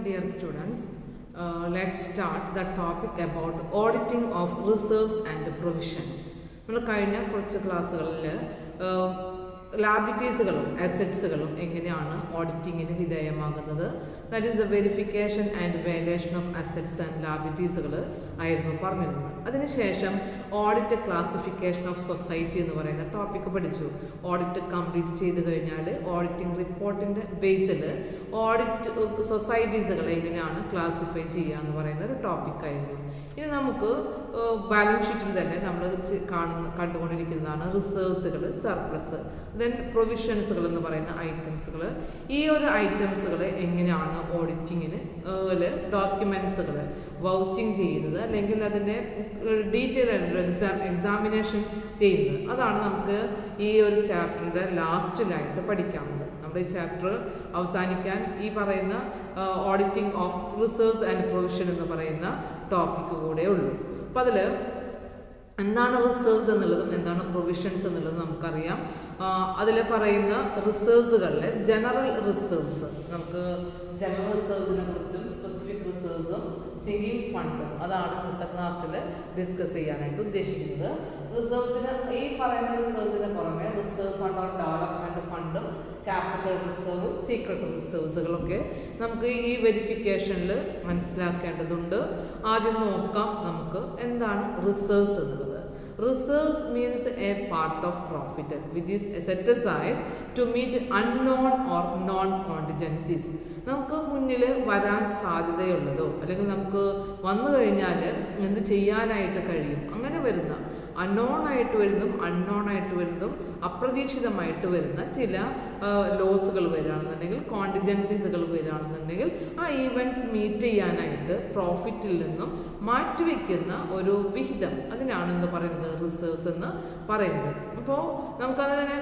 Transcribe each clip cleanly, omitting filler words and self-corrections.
dear students. Let's start the topic about auditing of reserves and provisions. We will cover classes liabilities, assets, auditing that is the verification and validation of assets and liabilities. Audit classification of society is the topic. Audit complete auditing report in the basis audit societies classify the topic. In the balance sheet, reserves, surplus, then provisions, items. These items auditing documents, vouching, detailed examination. That is this chapter last line. This chapter auditing of reserves and provision is the topic. എന്താണ് reserves എന്നുള്ളതും എന്താണ് provisions എന്നുള്ളതും നമുക്കറിയാം. അതിലെ പറയുന്ന റിസർവ്സുകളിലെ general reserves നമുക്ക് general റിസർവ്സിനെ കുറിച്ചും specific റിസർവ്സും sinking fund അതാണ് ഇന്നത്തെ ക്ലാസ്സിൽ ഡിസ്കസ് ചെയ്യാനായിട്ട് ഉദ്ദേശിക്കുന്നത്. റിസർവ്സിന് ഈ പറയുന്ന റിസർവ്സിന് പുറമെ റിസർവ് ഫണ്ട് ഓർ ഡെവലപ്മെന്റ് ഫണ്ടും ക്യാപിറ്റൽ റിസർവും സീക്രട്ട് റിസർവ്സുകളൊക്കെ നമുക്ക് ഈ വെരിഫിക്കേഷനിൽ മനസ്സിലാക്കേണ്ടതുണ്ട്. ആദ്യം നോക്കാം നമുക്ക് എന്താണ് റിസർവ്സ് എന്നുള്ളത്. Reserves means a part of profit which is set aside to meet unknown or known contingencies. നമുക്ക് മുന്നിൽ വരാൻ സാധ്യതയുള്ളതോ അല്ലെങ്കിൽ നമുക്ക് വന്നു കഴിഞ്ഞാൽ എന്ത് ചെയ്യാനായിട്ട് കഴിയും അങ്ങനെ വരുന്ന അൺനോൺ ആയിട്ട് വരുന്നതും അൺനോൺ ആയിട്ട് വരുന്നതും അപ്രതീക്ഷിതമായിട്ട് വരുന്ന ചില ലോസുകൾ വരികയാണെന്നുണ്ടെങ്കിൽ കോണ്ടിജൻസീസുകൾ വരികയാണെന്നുണ്ടെങ്കിൽ ആ ഈവൻറ്റ്സ് മീറ്റ് ചെയ്യാനായിട്ട് പ്രോഫിറ്റിൽ നിന്നും മാറ്റിവെക്കുന്ന ഒരു വിഹിതം അതിനാണെന്ന് പറയുന്നത് റിസർവ്സ് എന്ന് പറയുന്നത്. അപ്പോൾ നമുക്കതിനെ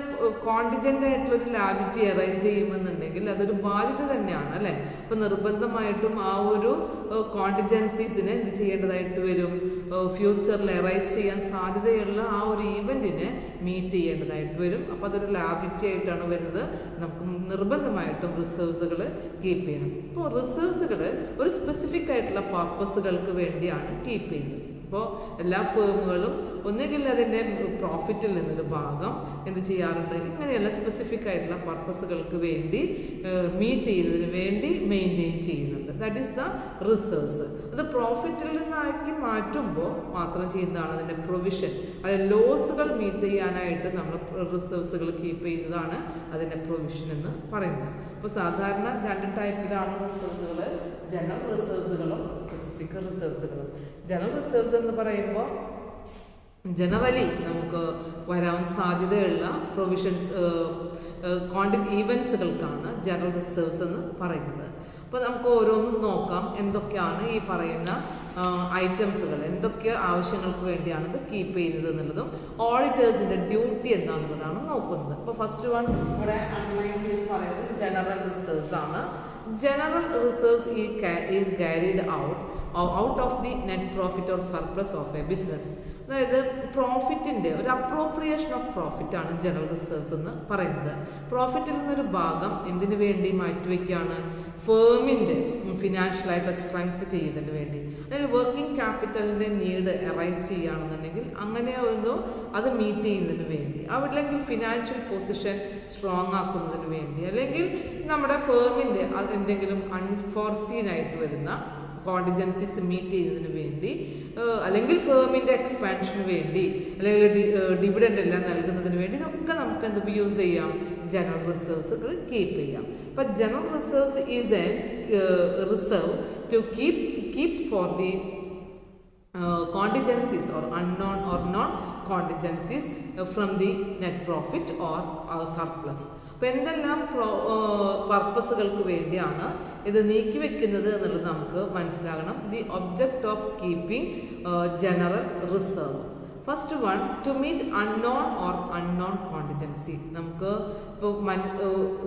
കോണ്ടിജൻ്റ് ആയിട്ടുള്ളൊരു ലാബിലിറ്റി എറൈസ് ചെയ്യുമെന്നുണ്ടെങ്കിൽ അതൊരു ബാധ്യത തന്നെയാണ് അല്ലേ. അപ്പോൾ നിർബന്ധമായിട്ടും ആ ഒരു കോണ്ടിജൻസീസിനെ എന്ത് ചെയ്യേണ്ടതായിട്ട് വരും, ഫ്യൂച്ചറിൽ എറൈസ് ചെയ്യാൻ സാധ്യതയുള്ള ആ ഒരു ഈവൻറ്റിനെ മീറ്റ് ചെയ്യേണ്ടതായിട്ട് വരും. അപ്പോൾ അതൊരു ലാബിലിറ്റി ആയിട്ടാണ് വരുന്നത്. നമുക്ക് നിർബന്ധമായിട്ടും റിസർവ്സുകൾ കീപ്പ് ചെയ്യണം. ഇപ്പോൾ റിസർവ്സുകൾ ഒരു സ്പെസിഫിക് ആയിട്ടുള്ള പർപ്പസുകൾക്ക് വേണ്ടിയാണ് കീപ്പ് ചെയ്യുന്നത്. അപ്പോൾ എല്ലാ ഫേമുകളും ഒന്നുകിൽ അതിൻ്റെ പ്രോഫിറ്റിൽ നിന്നൊരു ഭാഗം എന്ത് ചെയ്യാറുണ്ട്, ഇങ്ങനെയുള്ള സ്പെസിഫിക് ആയിട്ടുള്ള പർപ്പസുകൾക്ക് വേണ്ടി മീറ്റ് ചെയ്യുന്നതിന് വേണ്ടി മെയിൻറ്റെയിൻ ചെയ്യുന്നുണ്ട്. That is the reserves. അത് പ്രോഫിറ്റിൽ നിന്നാക്കി മാറ്റുമ്പോൾ മാത്രം ചെയ്യുന്നതാണ് അതിൻ്റെ പ്രൊവിഷൻ. അതായത് ലോസുകൾ മീറ്റ് ചെയ്യാനായിട്ട് നമ്മൾ റിസർവ്സുകൾ കീപ്പ് ചെയ്യുന്നതാണ് അതിൻ്റെ പ്രൊവിഷൻ എന്ന് പറയുന്നത്. അപ്പോൾ സാധാരണ രണ്ട് ടൈപ്പിലാണ് റിസർവ്സുകൾ, ജനറൽ റിസർവ്സുകളും സ്പെസിഫിക് റിസർവ്സുകളും. ജനറൽ റിസർവ്സ് എന്ന് പറയുമ്പോൾ ജനറലി നമുക്ക് വരാൻ സാധ്യതയുള്ള പ്രൊവിഷൻസ് ഈവൻസുകൾക്കാണ് ജനറൽ റിസർവ്സ് എന്ന് പറയുന്നത്. അപ്പോൾ നമുക്ക് ഓരോന്നും നോക്കാം എന്തൊക്കെയാണ് ഈ പറയുന്ന ഐറ്റംസുകൾ എന്തൊക്കെ ആവശ്യങ്ങൾക്ക് വേണ്ടിയാണ് ഇത് കീപ്പ് ചെയ്യുന്നത് എന്നുള്ളതും ഓഡിറ്റേഴ്സിൻ്റെ ഡ്യൂട്ടി എന്താണെന്നുള്ളതാണ് നോക്കുന്നത്. അപ്പോൾ ഫസ്റ്റ് വൺ ഇവിടെ അണ്ടർലൈൻ ചെയ്ത് പറയുന്നത് ജനറൽ റിസർവ്സ് ആണ്. General reserves is carried out of the net profit or surplus of a business. അതായത് പ്രോഫിറ്റിൻ്റെ ഒരു അപ്രോപ്രിയേഷൻ ഓഫ് പ്രോഫിറ്റ് ആണ് ജനറൽ റിസർവ്സ് എന്ന് പറയുന്നത്. പ്രോഫിറ്റിൽ നിന്നൊരു ഭാഗം എന്തിനു വേണ്ടി മാറ്റിവെക്കുകയാണ്, ഫേമിൻ്റെ ഫിനാൻഷ്യലായിട്ടുള്ള സ്ട്രെങ്ത് ചെയ്യുന്നതിന് വേണ്ടി, അല്ലെങ്കിൽ വർക്കിംഗ് ക്യാപിറ്റലിൻ്റെ നീഡ് എറൈസ് ചെയ്യുകയാണെന്നുണ്ടെങ്കിൽ അങ്ങനെ ഒന്ന് അത് മീറ്റ് ചെയ്യുന്നതിന് വേണ്ടി, അല്ലെങ്കിൽ ഫിനാൻഷ്യൽ പൊസിഷൻ സ്ട്രോങ് ആക്കുന്നതിന് വേണ്ടി, അല്ലെങ്കിൽ നമ്മുടെ ഫേമിൻ്റെ എന്തെങ്കിലും അൺഫോർസീൻ ആയിട്ട് വരുന്ന കോണ്ടിജൻസീസ് മീറ്റ് ചെയ്യുന്നതിന് വേണ്ടി, അല്ലെങ്കിൽ ഫേമിൻ്റെ എക്സ്പാൻഷന് വേണ്ടി, അല്ലെങ്കിൽ ഡിവിഡൻഡ് എല്ലാം നൽകുന്നതിന് വേണ്ടി ഇതൊക്കെ നമുക്ക് എന്ത് യൂസ് ചെയ്യാം, ജനറൽ റിസർവ്സുകൾ കീപ്പ് ചെയ്യാം. അപ്പം general reserves is a reserve to keep for the contingencies or unknown or non contingencies from the net profit or surplus. അപ്പോൾ എന്തെല്ലാം പർപ്പസുകൾക്ക് വേണ്ടിയാണ് ഇത് നീക്കി വെക്കുന്നത് എന്നുള്ളത് നമുക്ക് മനസ്സിലാകണം. The object of keeping general reserve. First one, to meet unknown or unknown contingency. നമുക്ക് ഇപ്പോൾ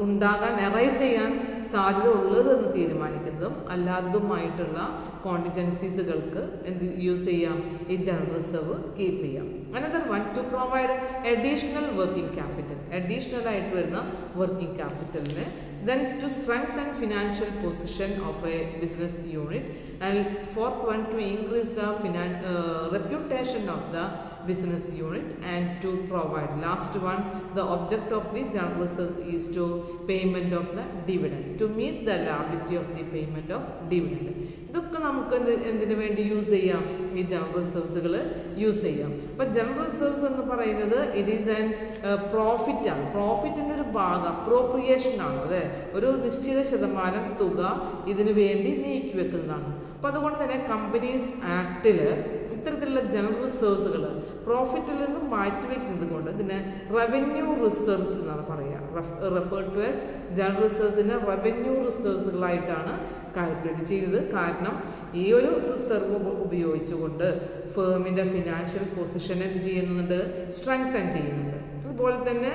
ഉണ്ടാകാൻ എറൈസ് ചെയ്യാൻ സാധ്യത ഉള്ളതെന്ന് തീരുമാനിക്കുന്നതും അല്ലാത്തതുമായിട്ടുള്ള കോണ്ടിജൻസീസുകൾക്ക് എന്ത് യൂസ് ചെയ്യാം, ഈ ജനറൽ റിസർവ് കീപ്പ് ചെയ്യാം. Another one, to provide additional working capital. Additional ആയിട്ട് വരുന്ന വർക്കിംഗ് ക്യാപിറ്റലിനെ Then to strengthen financial position of a business unit, and fourth one, to increase the reputation of the business unit, and to provide, last one, the object of the general reserves is to payment of the dividend, to meet the liability of the payment of dividend. ഇതൊക്കെ നമുക്ക് എന്തിനു വേണ്ടി use ചെയ്യാം? ഈ general റിസർവ്സുകൾ use ചെയ്യാം. അപ്പം general reserves എന്ന് പറയുന്നത് ഇറ്റ് ഈസ് ആൻ പ്രോഫിറ്റ് ആണ്. പ്രോഫിറ്റിൻ്റെ ഒരു ഭാഗം അപ്രോപ്രിയേഷൻ ആണ്. അതെ, ഒരു നിശ്ചിത ശതമാനം തുക ഇതിനു വേണ്ടി നീക്കി വെക്കുന്നതാണ്. അപ്പം അതുകൊണ്ട് തന്നെ കമ്പനീസ് ആക്ടിൽ ഇത്തരത്തിലുള്ള ജനറൽ റിസർവ്സുകൾ പ്രോഫിറ്റിൽ നിന്ന് മാറ്റിവെക്കുന്നത് കൊണ്ട് ഇതിനെ റവന്യൂ റിസർവ്സ് എന്നാണ് പറയുക. റെഫർ ടു ആസ് ജനറൽ റിസർവ്സിനെ റവന്യൂ റിസർവ്സുകളായിട്ടാണ് കാൽക്കുലേറ്റ് ചെയ്യുന്നത്. കാരണം ഈ ഒരു റിസർവ് ഉപയോഗിച്ചുകൊണ്ട് ഫേമിൻ്റെ ഫിനാൻഷ്യൽ പൊസിഷൻ എന്ത് ചെയ്യുന്നുണ്ട്? സ്ട്രെങ്തൻ ചെയ്യുന്നുണ്ട്. അതുപോലെ തന്നെ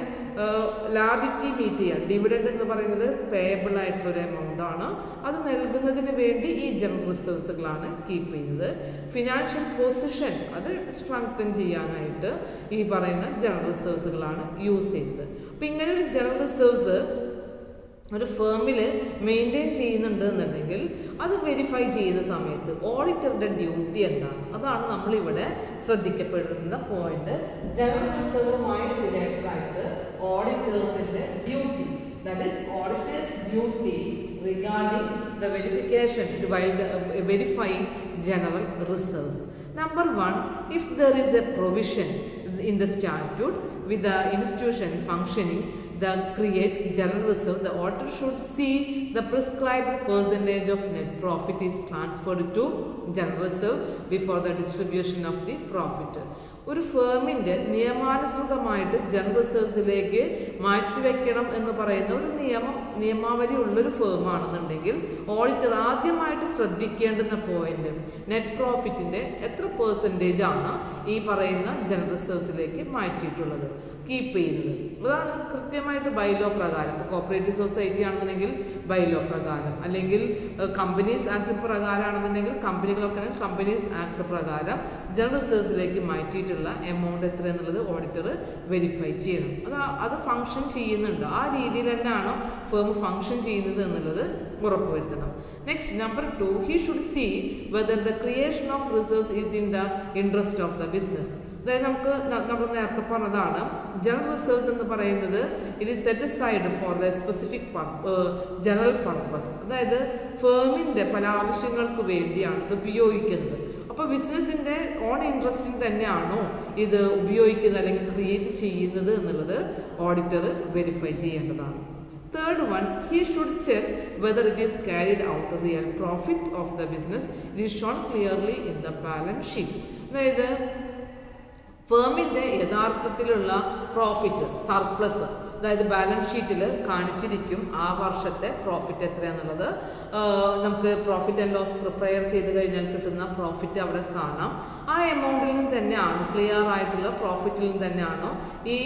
ലാബിലിറ്റി മീറ്റ് ചെയ്യുക. ഡിവിഡൻഡ് എന്ന് പറയുന്നത് പേയബിൾ ആയിട്ടുള്ളൊരു എമൗണ്ട് ആണ്. അത് നൽകുന്നതിന് വേണ്ടി ഈ ജനറൽ റിസർവ്സുകളാണ് കീപ്പ് ചെയ്യുന്നത്. ഫിനാൻഷ്യൽ പൊസിഷൻ അത് സ്ട്രെങ്തൻ ചെയ്യാനായിട്ട് ഈ പറയുന്ന ജനറൽ റിസർവ്സുകളാണ് യൂസ് ചെയ്യുന്നത്. അപ്പം ഇങ്ങനെ ഒരു ജനറൽ റിസർവ്സ് ഒരു ഫേമിൽ മെയിൻറ്റെയിൻ ചെയ്യുന്നുണ്ട് എന്നുണ്ടെങ്കിൽ അത് വെരിഫൈ ചെയ്യുന്ന സമയത്ത് ഓഡിറ്ററുടെ ഡ്യൂട്ടി എന്താണ്? അതാണ് നമ്മളിവിടെ ശ്രദ്ധിക്കപ്പെടുന്ന പോയിന്റ്. ജനറൽ റിസർവുമായി റിലേറ്റഡ് ആയിട്ട് ഓഡിറ്റേഴ്സിന്റെ duty, that is auditors duty regarding the verification while verifying general reserves. Number 1, if there is a provision in the statute with the institution functioning that create general reserve, the auditor should see the prescribed percentage of net profit is transferred to general reserve before the distribution of the profit. ഒരു ഫേമിൻ്റെ നിയമാനുസൃതമായിട്ട് general റിസർവ്സിലേക്ക് മാറ്റിവെക്കണം എന്ന് പറയുന്ന ഒരു നിയമാവലി ഉള്ളൊരു ഫേമാണെന്നുണ്ടെങ്കിൽ auditor ആദ്യമായിട്ട് ശ്രദ്ധിക്കേണ്ടുന്ന point net പ്രോഫിറ്റിൻ്റെ എത്ര percentage ആണ് ഈ പറയുന്ന ജനറൽ റിസർവ്സിലേക്ക് മാറ്റിയിട്ടുള്ളത്, കീപ്പ് ചെയ്യുന്നത്. അതാണ് കൃത്യമായിട്ട് ബൈലോ പ്രകാരം. ഇപ്പോൾ കോപ്പറേറ്റീവ് സൊസൈറ്റി ആണെന്നുണ്ടെങ്കിൽ ബൈലോ പ്രകാരം, അല്ലെങ്കിൽ കമ്പനീസ് ആക്ട് പ്രകാരമാണെന്നുണ്ടെങ്കിൽ കമ്പനികളൊക്കെ കമ്പനീസ് ആക്ട് പ്രകാരം ജനറൽ റിസർവ്സിലേക്ക് മാറ്റിയിട്ടുള്ള എമൗണ്ട് എത്ര എന്നുള്ളത് ഓഡിറ്റർ വെരിഫൈ ചെയ്യണം. അത് ഫങ്ഷൻ ചെയ്യുന്നുണ്ട്, ആ രീതിയിൽ തന്നെയാണോ ഫേം ഫങ്ഷൻ ചെയ്യുന്നത് എന്നുള്ളത് ഉറപ്പുവരുത്തണം. Next number 2, he should see whether the creation of reserves is in the interest of the business. അതായത് നമ്മൾ നേരത്തെ പറഞ്ഞതാണ് ജനറൽ റിസർവ്സ് എന്ന് പറയുന്നത് it is set aside for the specific general purpose. അതായത് ഫേമിൻ്റെ പല ആവശ്യങ്ങൾക്ക് വേണ്ടിയാണ് ഇത് ഉപയോഗിക്കുന്നത്. അപ്പോൾ ബിസിനസ്സിൻ്റെ ഓൺ ഇൻട്രസ്റ്റിന് തന്നെയാണോ ഇത് ഉപയോഗിക്കുന്നത് അല്ലെങ്കിൽ ക്രിയേറ്റ് ചെയ്യുന്നത് എന്നുള്ളത് ഓഡിറ്റർ വെരിഫൈ ചെയ്യേണ്ടതാണ്. Third one, he should check whether it is carried out real profit of the business. It is shown clearly in the balance sheet. അതായത് ഫേമിൻ്റെ യഥാർത്ഥത്തിലുള്ള പ്രോഫിറ്റ് സർപ്ലസ്, അതായത് ബാലൻസ് ഷീറ്റിൽ കാണിച്ചിരിക്കും ആ വർഷത്തെ പ്രോഫിറ്റ് എത്രയാണെന്നുള്ളത്. നമുക്ക് പ്രോഫിറ്റ് ആൻഡ് ലോസ് പ്രിപ്പയർ ചെയ്ത് കഴിഞ്ഞാൽ കിട്ടുന്ന പ്രോഫിറ്റ് അവിടെ കാണാം. ആ എമൗണ്ടിൽ നിന്ന് തന്നെയാണോ, ക്ലിയർ ആയിട്ടുള്ള പ്രോഫിറ്റിൽ നിന്ന് തന്നെയാണോ ഈ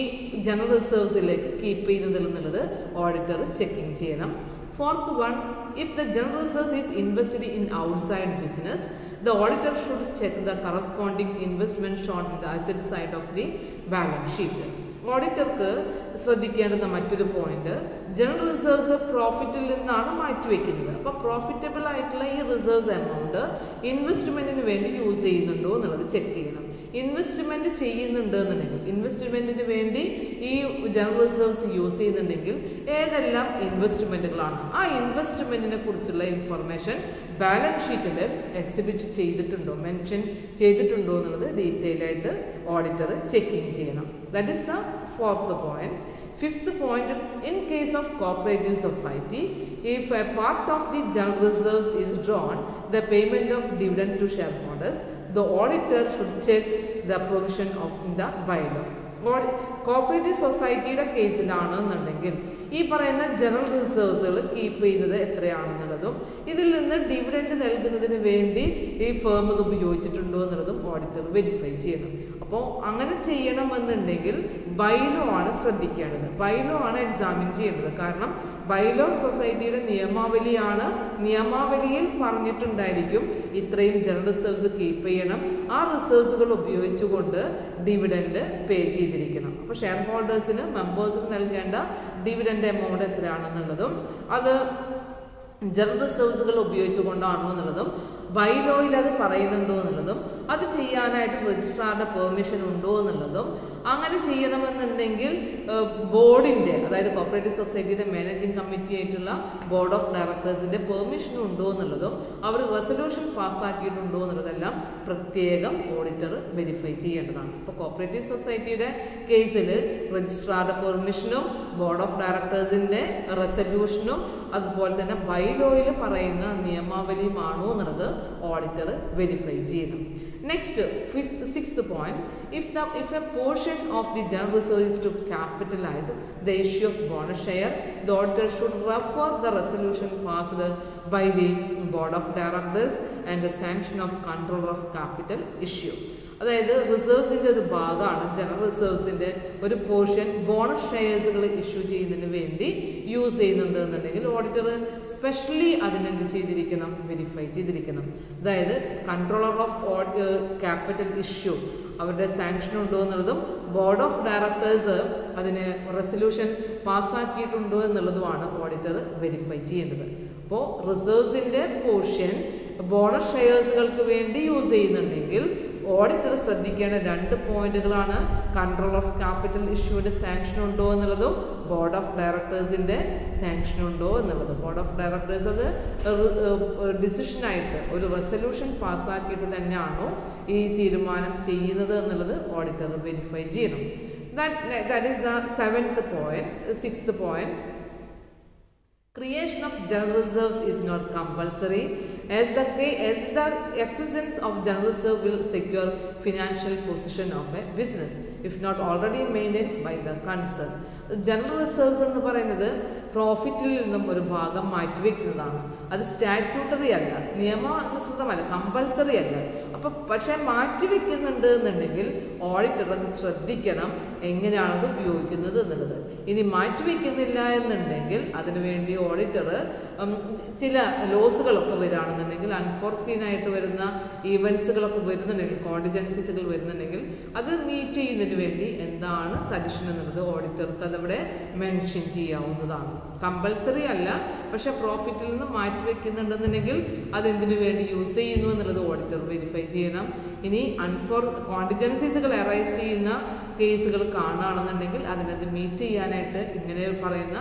ജനറൽ റിസർവ്സിലേക്ക് കീപ്പ് ചെയ്യുന്നതിൽ എന്നുള്ളത് ഓഡിറ്റർ ചെക്കിങ് ചെയ്യണം. Fourth one, if the general reserves is invested in outside business, the auditor should check the corresponding investment shown in the asset side of the balance sheet. ഓഡിറ്റർക്ക് ശ്രദ്ധിക്കേണ്ടുന്ന മറ്റൊരു point, general reserves പ്രോഫിറ്റിൽ നിന്നാണ് മാറ്റിവെക്കുന്നത്. അപ്പോൾ profitable ആയിട്ടുള്ള ഈ reserves amount ഇൻവെസ്റ്റ്മെന്റിന് വേണ്ടി use ചെയ്യുന്നുണ്ടോ എന്നുള്ളത് check ചെയ്യണം. Investment ചെയ്യുന്നുണ്ട് എന്നുണ്ടെങ്കിൽ, ഇൻവെസ്റ്റ്മെന്റിന് വേണ്ടി ഈ ജനറൽ റിസർവ്സ് യൂസ് ചെയ്യുന്നുണ്ടെങ്കിൽ ഏതെല്ലാം ഇൻവെസ്റ്റ്മെന്റുകളാണ്, ആ ഇൻവെസ്റ്റ്മെന്റിനെ കുറിച്ചുള്ള ഇൻഫർമേഷൻ ബാലൻസ് ഷീറ്റിൽ എക്സിബിറ്റ് ചെയ്തിട്ടുണ്ടോ, മെൻഷൻ ചെയ്തിട്ടുണ്ടോ എന്നുള്ളത് ഡീറ്റെയിൽ ആയിട്ട് ഓഡിറ്റർ ചെക്കിങ് ചെയ്യണം. That is the fourth point. Fifth point, in case of cooperative society, if a part of the general reserves is drawn, the payment of dividend to shareholders, the auditor should check the provision of the bylaw. Cooperative സൊസൈറ്റിയുടെ കേസിലാണെന്നുണ്ടെങ്കിൽ ഈ പറയുന്ന general റിസർവ്സുകൾ keep ചെയ്യുന്നത് എത്രയാണെന്നുള്ളതും ഇതിൽ നിന്ന് dividend നൽകുന്നതിന് വേണ്ടി ഈ firm ഇത് ഉപയോഗിച്ചിട്ടുണ്ടോ എന്നുള്ളതും ഓഡിറ്റർ വെരിഫൈ ചെയ്യണം. അപ്പോൾ അങ്ങനെ ചെയ്യണമെന്നുണ്ടെങ്കിൽ ബൈലോ ആണ് ശ്രദ്ധിക്കേണ്ടത്, ബൈലോ ആണ് എക്സാമിൻ ചെയ്യേണ്ടത്. കാരണം ബൈലോ സൊസൈറ്റിയുടെ നിയമാവലിയാണ്, നിയമാവലിയിൽ പറഞ്ഞിട്ടുണ്ടായിരിക്കും ഇത്രയും ജനറൽ റിസർവ്സ് കീപ്പ് ചെയ്യണം, ആ റിസർവ്സുകൾ ഉപയോഗിച്ചുകൊണ്ട് ഡിവിഡൻഡ് പേ ചെയ്തിരിക്കണം. അപ്പോൾ ഷെയർ ഹോൾഡേഴ്സിന് മെമ്പേഴ്സിന് നൽകേണ്ട ഡിവിഡൻഡ് എമൗണ്ട് എത്രയാണെന്നുള്ളതും അത് ജനറൽ റിസർവ്സുകൾ ഉപയോഗിച്ചുകൊണ്ടാണോ എന്നുള്ളതും ബൈലോയിൽ അത് പറയുന്നുണ്ടോ എന്നുള്ളതും അത് ചെയ്യാനായിട്ട് രജിസ്ട്രാറുടെ പെർമിഷൻ ഉണ്ടോ എന്നുള്ളതും അങ്ങനെ ചെയ്യണമെന്നുണ്ടെങ്കിൽ ബോർഡിൻ്റെ, അതായത് കോപ്പറേറ്റീവ് സൊസൈറ്റിയുടെ മാനേജിംഗ് കമ്മിറ്റി ആയിട്ടുള്ള ബോർഡ് ഓഫ് ഡയറക്ടേഴ്സിൻ്റെ പെർമിഷൻ ഉണ്ടോ എന്നുള്ളതും അവർ റെസൊല്യൂഷൻ പാസ്സാക്കിയിട്ടുണ്ടോ എന്നുള്ളതെല്ലാം പ്രത്യേകം ഓഡിറ്റർ വെരിഫൈ ചെയ്യേണ്ടതാണ്. ഇപ്പോൾ കോപ്പറേറ്റീവ് സൊസൈറ്റിയുടെ കേസിൽ രജിസ്ട്രാറുടെ പെർമിഷനും ബോർഡ് ഓഫ് ഡയറക്ടേഴ്സിൻ്റെ റെസൊല്യൂഷനും അതുപോലെ തന്നെ ബൈലോയിൽ പറയുന്ന നിയമാവലിയുമാണോ എന്നുള്ളത് ഓഡിറ്റർ വെരിഫൈ ചെയ്യണം. Next sixth point, if a portion of the general reserve is to capitalize the issue of bonus share, the auditor should refer the resolution passed by the board of directors and the sanction of controller of capital issue. അതായത് റിസർവ്സിൻ്റെ ഒരു ഭാഗമാണ് general റിസർവ്സിൻ്റെ ഒരു portion bonus ഷെയർസുകൾ issue ചെയ്യുന്നതിന് വേണ്ടി use ചെയ്യുന്നുണ്ട് എന്നുണ്ടെങ്കിൽ auditor specially അതിനെന്ത് ചെയ്തിരിക്കണം, വെരിഫൈ ചെയ്തിരിക്കണം. അതായത് കൺട്രോളർ ഓഫ് ക്യാപിറ്റൽ ഇഷ്യൂ അവരുടെ സാങ്ഷൻ ഉണ്ടോ എന്നുള്ളതും ബോർഡ് ഓഫ് ഡയറക്ടേഴ്സ് അതിന് റെസൊല്യൂഷൻ പാസ്സാക്കിയിട്ടുണ്ടോ എന്നുള്ളതുമാണ് ഓഡിറ്റർ വെരിഫൈ ചെയ്യേണ്ടത്. അപ്പോൾ റിസർവ്സിൻ്റെ പോർഷൻ ബോണസ് ഷെയർസുകൾക്ക് വേണ്ടി യൂസ് ചെയ്യുന്നുണ്ടെങ്കിൽ ഓഡിറ്റർ ശ്രദ്ധിക്കേണ്ട 2 പോയിന്റുകളാണ് കൺട്രോൾ ഓഫ് ക്യാപിറ്റൽ ഇഷ്യൂവിൻ്റെ സാങ്ഷൻ ഉണ്ടോ എന്നുള്ളതും ബോർഡ് ഓഫ് ഡയറക്ടേഴ്സിൻ്റെ സാങ്ഷൻ ഉണ്ടോ എന്നുള്ളതും. ബോർഡ് ഓഫ് ഡയറക്ടേഴ്സ് അത് ഡിസിഷനായിട്ട് ഒരു റെസൊല്യൂഷൻ പാസ്സാക്കിയിട്ട് തന്നെയാണോ ഈ തീരുമാനം ചെയ്യുന്നത് എന്നുള്ളത് ഓഡിറ്റർ വെരിഫൈ ചെയ്യണം. That is the 7th point. 6th point, creation of general reserves is not compulsory as the existence of general reserve will secure financial position of a business if not already maintained by the concern. General reserves എന്ന് പറയുന്നത് പ്രോഫിറ്റിൽ നിന്നും ഒരു ഭാഗം മാറ്റിവെക്കുന്നതാണ്. അത് statutory അല്ല, നിയമാനുസൃതമല്ല, compulsory അല്ല. അപ്പം പക്ഷേ മാറ്റിവെക്കുന്നുണ്ട് എന്നുണ്ടെങ്കിൽ ഓഡിറ്റർ അത് ശ്രദ്ധിക്കണം എങ്ങനെയാണത് ഉപയോഗിക്കുന്നത് എന്നുള്ളത്. ഇനി മാറ്റിവെക്കുന്നില്ല എന്നുണ്ടെങ്കിൽ അതിനുവേണ്ടി ഓഡിറ്റർ ചില ലോസുകളൊക്കെ വരികയാണെന്നുണ്ടെങ്കിൽ അൺഫോർസീൻ ആയിട്ട് വരുന്ന ഈവൻസുകളൊക്കെ വരുന്നുണ്ടെങ്കിൽ കോണ്ടിജൻസീസുകൾ വരുന്നുണ്ടെങ്കിൽ അത് മീറ്റ് ചെയ്യുന്നതിന് വേണ്ടി എന്താണ് സജഷൻ എന്നുള്ളത് ഓഡിറ്റർക്ക് അതവിടെ മെൻഷൻ ചെയ്യാവുന്നതാണ്. കമ്പൽസറി അല്ല, പക്ഷെ പ്രോഫിറ്റിൽ നിന്ന് മാറ്റിവെക്കുന്നുണ്ടെന്നുണ്ടെങ്കിൽ അതെന്തിനു വേണ്ടി യൂസ് ചെയ്യുന്നു എന്നുള്ളത് ഓഡിറ്റർ വെരിഫൈ ചെയ്യണം. ഇനി കോണ്ടിജൻസീസുകൾ അറൈസ് ചെയ്യുന്ന കേസുകൾ കാണുകയാണെന്നുണ്ടെങ്കിൽ അതിനത് മീറ്റ് ചെയ്യാനായിട്ട് ഇങ്ങനെ പറയുന്ന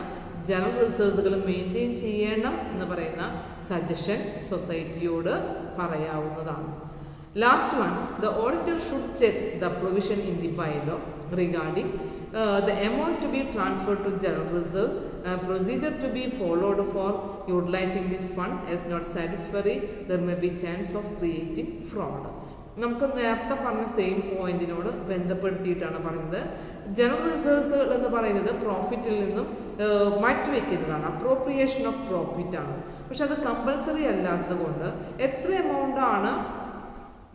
ജനറൽ റിസർവ്സുകൾ മെയിൻറ്റെയിൻ ചെയ്യണം എന്ന് പറയുന്ന സജഷൻ സൊസൈറ്റിയോട് പറയാവുന്നതാണ്. Last one, the auditor should check the provision in the bylaw regarding the amount to be transferred to general reserves, procedure to be followed for utilizing this fund is not satisfactory, there may be chance of creating fraud. നമുക്ക് നേരത്തെ പറഞ്ഞ same പോയിന്റിനോട് ബന്ധപ്പെടുത്തിയിട്ടാണ് പറയുന്നത്. General reserves എന്ന് പറയുന്നത് പ്രോഫിറ്റിൽ നിന്നും മാറ്റിവെക്കുന്നതാണ്, appropriation of profit ആണ്. പക്ഷെ അത് കമ്പൽസറി അല്ലാത്തത് കൊണ്ട് എത്ര എമൗണ്ടാണ്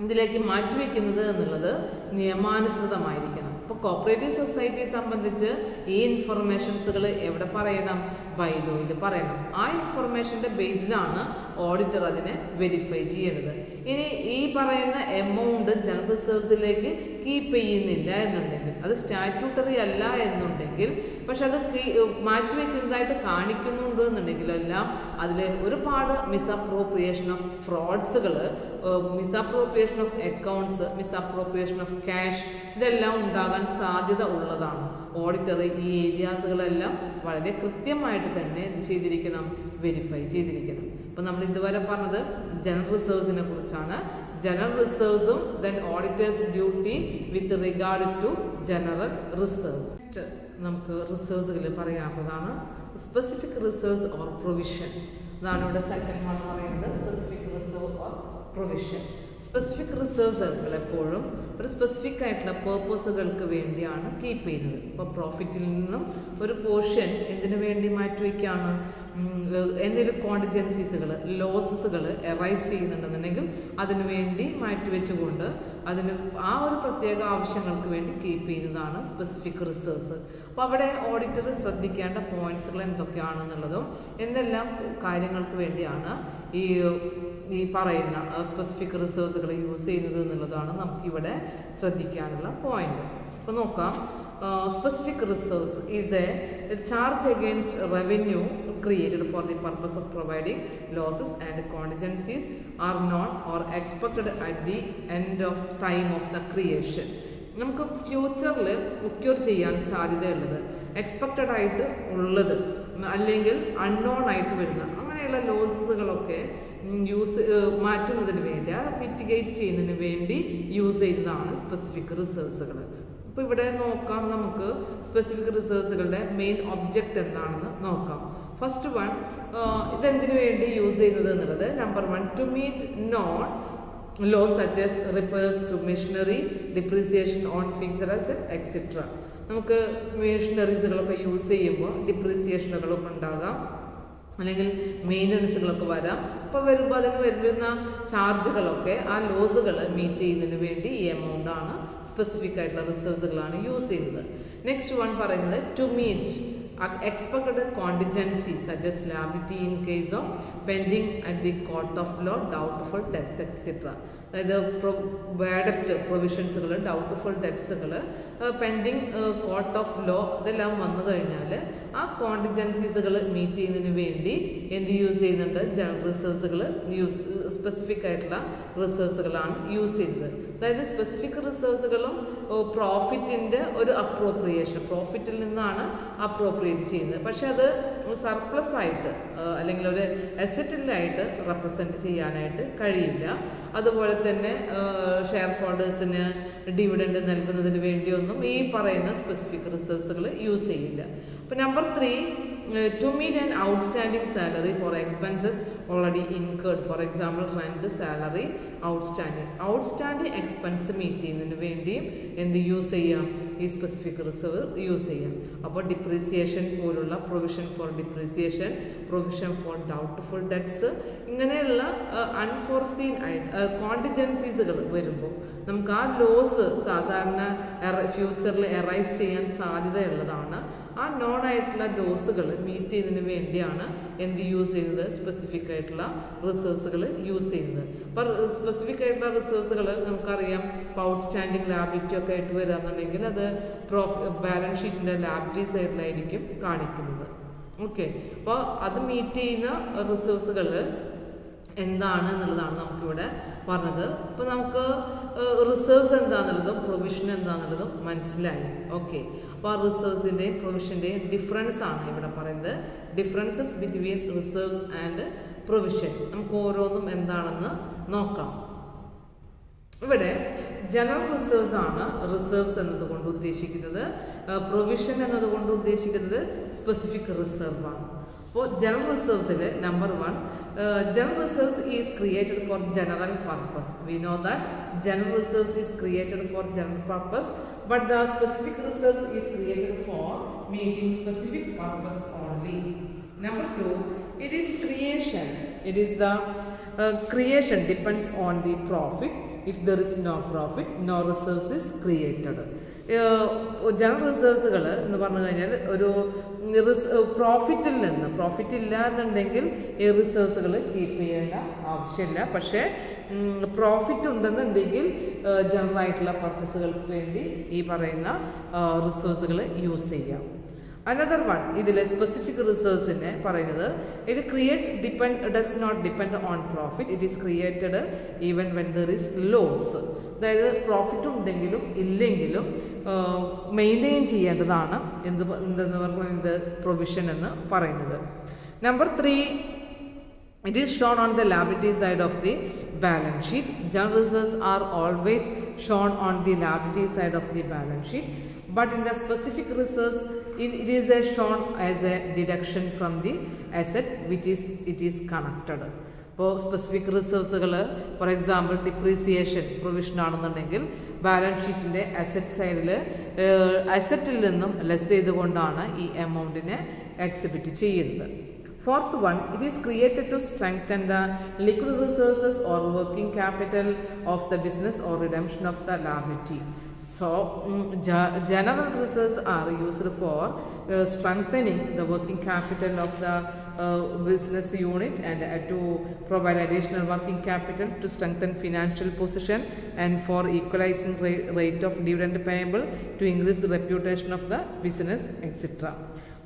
ഇതിലേക്ക് മാറ്റിവെക്കുന്നത് എന്നുള്ളത് നിയമാനുസൃതമായിരിക്കണം. ഇപ്പോൾ കോപ്പറേറ്റീവ് സൊസൈറ്റിയെ സംബന്ധിച്ച് ഈ ഇൻഫർമേഷൻസുകൾ എവിടെ പറയണം? ബൈലോയിൽ പറയണം. ആ ഇൻഫർമേഷൻ്റെ ബേസിലാണ് ഓഡിറ്റർ അതിനെ വെരിഫൈ ചെയ്യേണ്ടത്. ഇനി ഈ പറയുന്ന എമൗണ്ട് ജനറൽ റിസർവ്സിലേക്ക് കീപ്പ് ചെയ്യുന്നില്ല എന്നുണ്ടെങ്കിൽ, അത് സ്റ്റാറ്റ്യൂട്ടറി അല്ല എന്നുണ്ടെങ്കിൽ, പക്ഷെ അത് മാറ്റിവെക്കുന്നതായിട്ട് കാണിക്കുന്നുണ്ട് എന്നുണ്ടെങ്കിലെല്ലാം അതിൽ ഒരുപാട് മിസ്അപ്രോപ്രിയേഷൻ ഓഫ് ഫ്രോഡ്സുകൾ, misappropriation of accounts, misappropriation of cash ഇതെല്ലാം ഉണ്ടാകാൻ സാധ്യത ഉള്ളതാണ്. ഓഡിറ്റർ ഈ ഏരിയാസുകളെല്ലാം വളരെ കൃത്യമായിട്ട് തന്നെ എന്ത് ചെയ്തിരിക്കണം? വെരിഫൈ ചെയ്തിരിക്കണം. അപ്പോൾ നമ്മൾ ഇതുവരെ പറഞ്ഞത് ജനറൽ റിസർവ്സിനെ കുറിച്ചാണ്. ജനറൽ റിസർവ്സും then auditors duty with regard to general reserve. Next നമുക്ക് റിസർവ്സുകൾ പറയാവുന്നതാണ്. സ്പെസിഫിക് റിസർവ്സ് ഓർ പ്രൊവിഷൻ, അതാണ് ഇവിടെ സെക്കൻഡ് വൺ പറയുന്നത്. Specific reserve or provision. Specific റിസർവ്സുകൾ എപ്പോഴും ഒരു സ്പെസിഫിക് ആയിട്ടുള്ള പേർപ്പസുകൾക്ക് വേണ്ടിയാണ് കീപ്പ് ചെയ്യുന്നത്. ഇപ്പോൾ പ്രോഫിറ്റിൽ നിന്നും ഒരു പോർഷൻ എന്തിനു വേണ്ടി മാറ്റിവെക്കുകയാണ്? എന്തെങ്കിലും കോണ്ടിജൻസീസുകൾ ലോസസുകൾ എറൈസ് ചെയ്യുന്നുണ്ടെന്നുണ്ടെങ്കിൽ അതിനു വേണ്ടി മാറ്റിവെച്ചുകൊണ്ട് അതിന് ആ ഒരു പ്രത്യേക ആവശ്യങ്ങൾക്ക് വേണ്ടി കീപ്പ് ചെയ്യുന്നതാണ് സ്പെസിഫിക് റിസർവ്സ്. അപ്പോൾ അവിടെ ഓഡിറ്റർ ശ്രദ്ധിക്കേണ്ട പോയിന്റ്സുകൾ എന്തൊക്കെയാണെന്നുള്ളതും എന്തെല്ലാം കാര്യങ്ങൾക്ക് വേണ്ടിയാണ് ഈ പറയുന്ന സ്പെസിഫിക് റിസർവ്സുകൾ യൂസ് ചെയ്യുന്നത് എന്നുള്ളതാണ് നമുക്കിവിടെ ശ്രദ്ധിക്കാനുള്ള പോയിന്റ്. അപ്പോൾ നോക്കാം. Specific reserves is a charge against revenue created for the purpose of providing losses and contingencies are known or expected at the end of time of the creation. നമുക്ക് ഫ്യൂച്ചറിൽ occur ചെയ്യാൻ സാധ്യതയുള്ളത്, expected ആയിട്ട് ഉള്ളത്, അല്ലെങ്കിൽ unknown ആയിട്ട് വരുന്ന അങ്ങനെയുള്ള ലോസസുകളൊക്കെ മാറ്റുന്നതിന് വേണ്ടി, മിറ്റിഗേറ്റ് ചെയ്യുന്നതിന് വേണ്ടി യൂസ് ചെയ്യുന്നതാണ് സ്പെസിഫിക് റിസർവ്സുകൾ. അപ്പോൾ ഇവിടെ നോക്കാം, നമുക്ക് സ്പെസിഫിക് റിസർവ്സുകളുടെ മെയിൻ ഒബ്ജക്റ്റ് എന്താണെന്ന് നോക്കാം. ഫസ്റ്റ് വൺ, ഇതെന്തിനു വേണ്ടി യൂസ് ചെയ്യുന്നത് എന്നുള്ളത്, number 1, to meet non loss such as repairs to machinery, depreciation on fixed asset etcetera. നമുക്ക് മെഷീനറീസുകളൊക്കെ യൂസ് ചെയ്യുമ്പോൾ ഡിപ്രീസിയേഷനുകളൊക്കെ ഉണ്ടാകാം, അല്ലെങ്കിൽ മെയിൻ്റനൻസുകളൊക്കെ വരാം. അപ്പോൾ വരുമ്പോൾ അതിന് വരുന്ന ചാർജുകളൊക്കെ ആ ലോസുകൾ മീറ്റ് ചെയ്യുന്നതിന് വേണ്ടി ഈ എമൗണ്ടാണ് സ്പെസിഫിക് ആയിട്ടുള്ള റിസർവ്സുകളാണ് യൂസ് ചെയ്യുന്നത്. നെക്സ്റ്റ് വൺ പറയുന്നത് to meet expected contingencies such as liability in case of pending at the court of law doubtful debts etc. അതായത് ബാഡ് ഡെപ്റ്റ് പ്രൊവിഷൻസുകൾ, ഡൗട്ട്ഫുൾ ഡെപ്റ്റ്സുകൾ, പെൻഡിങ് കോർട്ട് ഓഫ് ലോ ഇതെല്ലാം വന്നു കഴിഞ്ഞാൽ ആ കോണ്ടിജൻസീസുകൾ മീറ്റ് ചെയ്യുന്നതിന് വേണ്ടി എന്ത് യൂസ് ചെയ്യുന്നുണ്ട്, ജനറൽ റിസർവ്സുകൾ സ്പെസിഫിക് ആയിട്ടുള്ള റിസർവ്സുകളാണ് യൂസ് ചെയ്യുന്നത്. അതായത് സ്പെസിഫിക് റിസർവ്സുകളും പ്രോഫിറ്റിൻ്റെ ഒരു അപ്രോപ്രിയേഷൻ, പ്രോഫിറ്റിൽ നിന്നാണ് അപ്രോപ്രിയേറ്റ് ചെയ്യുന്നത്. പക്ഷെ അത് സർപ്ലസ് ആയിട്ട് അല്ലെങ്കിൽ ഒരു അസറ്റിലായിട്ട് റെപ്രസെൻറ്റ് ചെയ്യാനായിട്ട് കഴിയില്ല. അതുപോലെ തന്നെ ഷെയർ ഹോൾഡേഴ്സിന് ഡിവിഡൻഡ് നൽകുന്നതിന് വേണ്ടിയൊന്നും ഈ പറയുന്ന സ്പെസിഫിക് റിസർവ്സുകൾ യൂസ് ചെയ്യില്ല. അപ്പോൾ number 3, to meet an outstanding salary for expenses already incurred, for example rent, salary, outstanding expense meet ചെയ്യുന്നതിന് വേണ്ടിയും എന്ത് യൂസ് ചെയ്യാം, ഈ സ്പെസിഫിക് റിസർവ് യൂസ് ചെയ്യാം. അപ്പോൾ ഡിപ്രീസിയേഷൻ പോലുള്ള provision for depreciation, provision for doubtful debts, ഇങ്ങനെയുള്ള അൺഫോർസീൻ കോണ്ടിജൻസീസുകൾ വരുമ്പോൾ നമുക്ക് ആ ലോസ് സാധാരണ ഫ്യൂച്ചറിൽ എറൈസ് ചെയ്യാൻ സാധ്യതയുള്ളതാണ്. ആ നോൺ ആയിട്ടുള്ള ലോസുകൾ മീറ്റ് ചെയ്യുന്നതിന് വേണ്ടിയാണ് എന്ത് യൂസ് ചെയ്യുന്നത്, സ്പെസിഫിക് ആയിട്ടുള്ള റിസർവ്സുകൾ യൂസ് ചെയ്യുന്നത്. അപ്പോൾ സ്പെസിഫിക് ആയിട്ടുള്ള റിസർവ്സുകൾ നമുക്കറിയാം, ഇപ്പോൾ ഔട്ട്സ്റ്റാൻഡിങ് ലാബിലിറ്റി ഒക്കെ ആയിട്ട് വരാമെന്നുണ്ടെങ്കിൽ അത് ബാലൻസ് ഷീറ്റിൻ്റെ ലാബിലിറ്റി സൈഡിലായിരിക്കും കാണിക്കുന്നത്. ഓക്കെ, അപ്പോൾ അത് മീറ്റ് ചെയ്യുന്ന റിസർവ്സുകൾ എന്താണ് എന്നുള്ളതാണ് നമുക്കിവിടെ പറഞ്ഞത്. അപ്പോൾ നമുക്ക് റിസർവ്സ് എന്താണെന്നുള്ളതും പ്രൊവിഷൻ എന്താണെന്നുള്ളതും മനസ്സിലായി. ഓക്കെ, അപ്പോൾ ആ റിസർവ്സിൻ്റെയും പ്രൊവിഷൻ്റെയും ഡിഫറൻസ് ആണ് ഇവിടെ പറയുന്നത്. Differences between reserves and provision. നമുക്ക് ഓരോന്നും എന്താണെന്ന് നോക്കാം. ഇവിടെ ജനറൽ റിസർവ്സ് ആണ് റിസർവ്സ് എന്നതുകൊണ്ട് ഉദ്ദേശിക്കുന്നത്. പ്രൊവിഷൻ എന്നതുകൊണ്ട് ഉദ്ദേശിക്കുന്നത് സ്പെസിഫിക് റിസർവ് ആണ്. അപ്പോൾ general റിസർവ്സിൽ number 1, general reserves is created for general purpose. We know that general reserves is created for general purpose, but the specific reserves is created for meeting specific purpose only. Number 2, it is creation. It is the creation depends on the profit. If there is no profit, no reserves is created. General റിസർവ്സുകൾ എന്ന് പറഞ്ഞു കഴിഞ്ഞാൽ ഒരു പ്രോഫിറ്റിൽ നിന്ന്, profit ഇല്ല എന്നുണ്ടെങ്കിൽ ഈ റിസർവ്സുകൾ keep ചെയ്യേണ്ട ആവശ്യമില്ല. പക്ഷേ പ്രോഫിറ്റ് ഉണ്ടെന്നുണ്ടെങ്കിൽ ജനറൽ ആയിട്ടുള്ള പർപ്പസുകൾക്ക് വേണ്ടി ഈ പറയുന്ന റിസർവ്സുകൾ യൂസ് ചെയ്യാം. അനദർ വൺ, ഇതിലെ സ്പെസിഫിക് റിസർവ്സിനെ പറയുന്നത് it creates does not depend on profit, it is created even when there is loss. അതായത് പ്രോഫിറ്റ് ഉണ്ടെങ്കിലും ഇല്ലെങ്കിലും മെയിൻറ്റെയിൻ ചെയ്യേണ്ടതാണ് എന്തെന്ന് പറയുന്നത് പ്രൊവിഷൻ എന്ന് പറയുന്നത്. Number 3, it is shown on the liability side of the balance sheet. General reserves are always shown on the liability side of the balance sheet, but in the specific reserves it is shown as a deduction from the asset which it is connected. ഇപ്പോൾ specific റിസർവ്സുകൾ for example depreciation provision ആണെന്നുണ്ടെങ്കിൽ balance ഷീറ്റിൻ്റെ asset സൈഡിൽ അസറ്റിൽ നിന്നും less ചെയ്തുകൊണ്ടാണ് ഈ എമൗണ്ടിനെ എക്സിബിറ്റ് ചെയ്യുന്നത്. Fourth one, it is created to strengthen the liquid resources or working capital of the business or redemption of the liability. So, general reserves are used for strengthening the working capital of the business unit and to provide additional working capital to strengthen financial position and for equalizing rate of dividend payable to increase the reputation of the business, etc.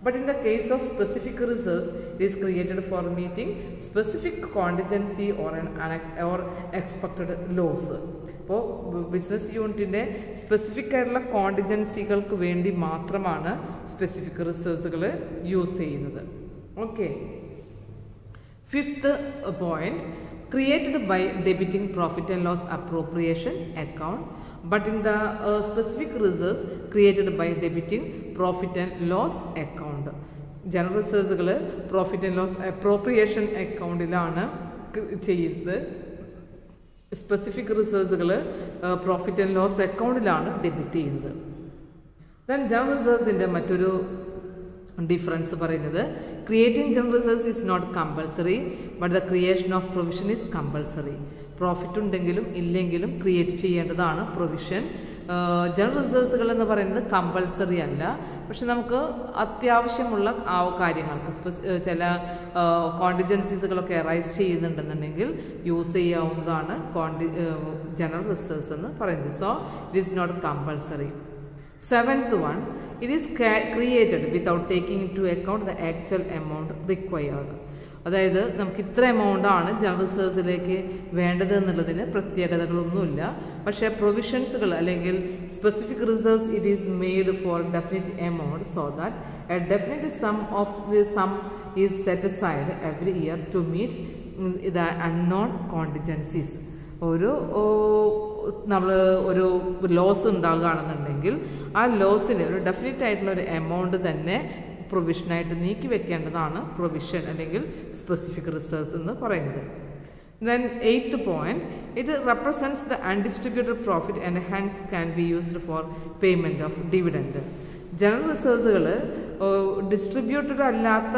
But in the case of specific reserves, it is created for meeting specific contingency or expected loss. അപ്പോൾ business യൂണിറ്റിൻ്റെ specific ആയിട്ടുള്ള കോണ്ടിജൻസികൾക്ക് വേണ്ടി മാത്രമാണ് specific റിസർവ്സുകൾ use ചെയ്യുന്നത്. Okay. Fifth point, created by debiting profit and loss appropriation account, but in the specific reserves created by debiting profit and loss account. General reserves profit and loss appropriation account ilana ചെയ്യുന്നത്. Specific റിസർവ്സുകൾ profit and loss അക്കൗണ്ടിലാണ് debit ചെയ്യുന്നത്. Then general റിസർവ്സിൻ്റെ മറ്റൊരു difference പറയുന്നത്, creating general reserves is not compulsory but the creation of provision is compulsory. Profit ഉണ്ടെങ്കിലും ഇല്ലെങ്കിലും create ചെയ്യേണ്ടതാണ് പ്രൊവിഷൻ. ജനറൽ റിസർവ്സുകൾ എന്ന് പറയുന്നത് കമ്പൾസറി അല്ല, പക്ഷെ നമുക്ക് അത്യാവശ്യമുള്ള കാര്യങ്ങൾക്ക് ചില കോണ്ടിജൻസീസുകളൊക്കെ അറൈസ് ചെയ്യുന്നുണ്ടെന്നുണ്ടെങ്കിൽ യൂസ് ചെയ്യാവുന്നതാണ് ജനറൽ റിസർവ്സ് എന്ന് പറയുന്നത്. So it is not compulsory. Seventh one, it is created without taking into account the actual amount required. അതായത് നമുക്ക് ഇത്ര എമൗണ്ടാണ് ജനറൽ റിസർവ്സിലേക്ക് വേണ്ടത് എന്നുള്ളതിന് പ്രത്യേകതകളൊന്നുമില്ല. പക്ഷേ പ്രൊവിഷൻസുകൾ അല്ലെങ്കിൽ specific reserves it is made for definite amount so that a definite sum of the sum is set aside every year to meet the unknown contingencies. നമ്മൾ ഒരു ലോസ് ഉണ്ടാകുകയാണെന്നുണ്ടെങ്കിൽ ആ ലോസിന് ഒരു ഡെഫിനറ്റ് ആയിട്ടുള്ള ഒരു എമൗണ്ട് തന്നെ പ്രൊവിഷനായിട്ട് നീക്കി വെക്കേണ്ടതാണ് പ്രൊവിഷൻ അല്ലെങ്കിൽ സ്പെസിഫിക് റിസർവ്സ് എന്ന് പറയുന്നത്. Then eighth point, it represents the undistributed profit and hence can be used for payment of dividend. General റിസർവ്സുകൾ ഡിസ്ട്രിബ്യൂട്ടഡ് അല്ലാത്ത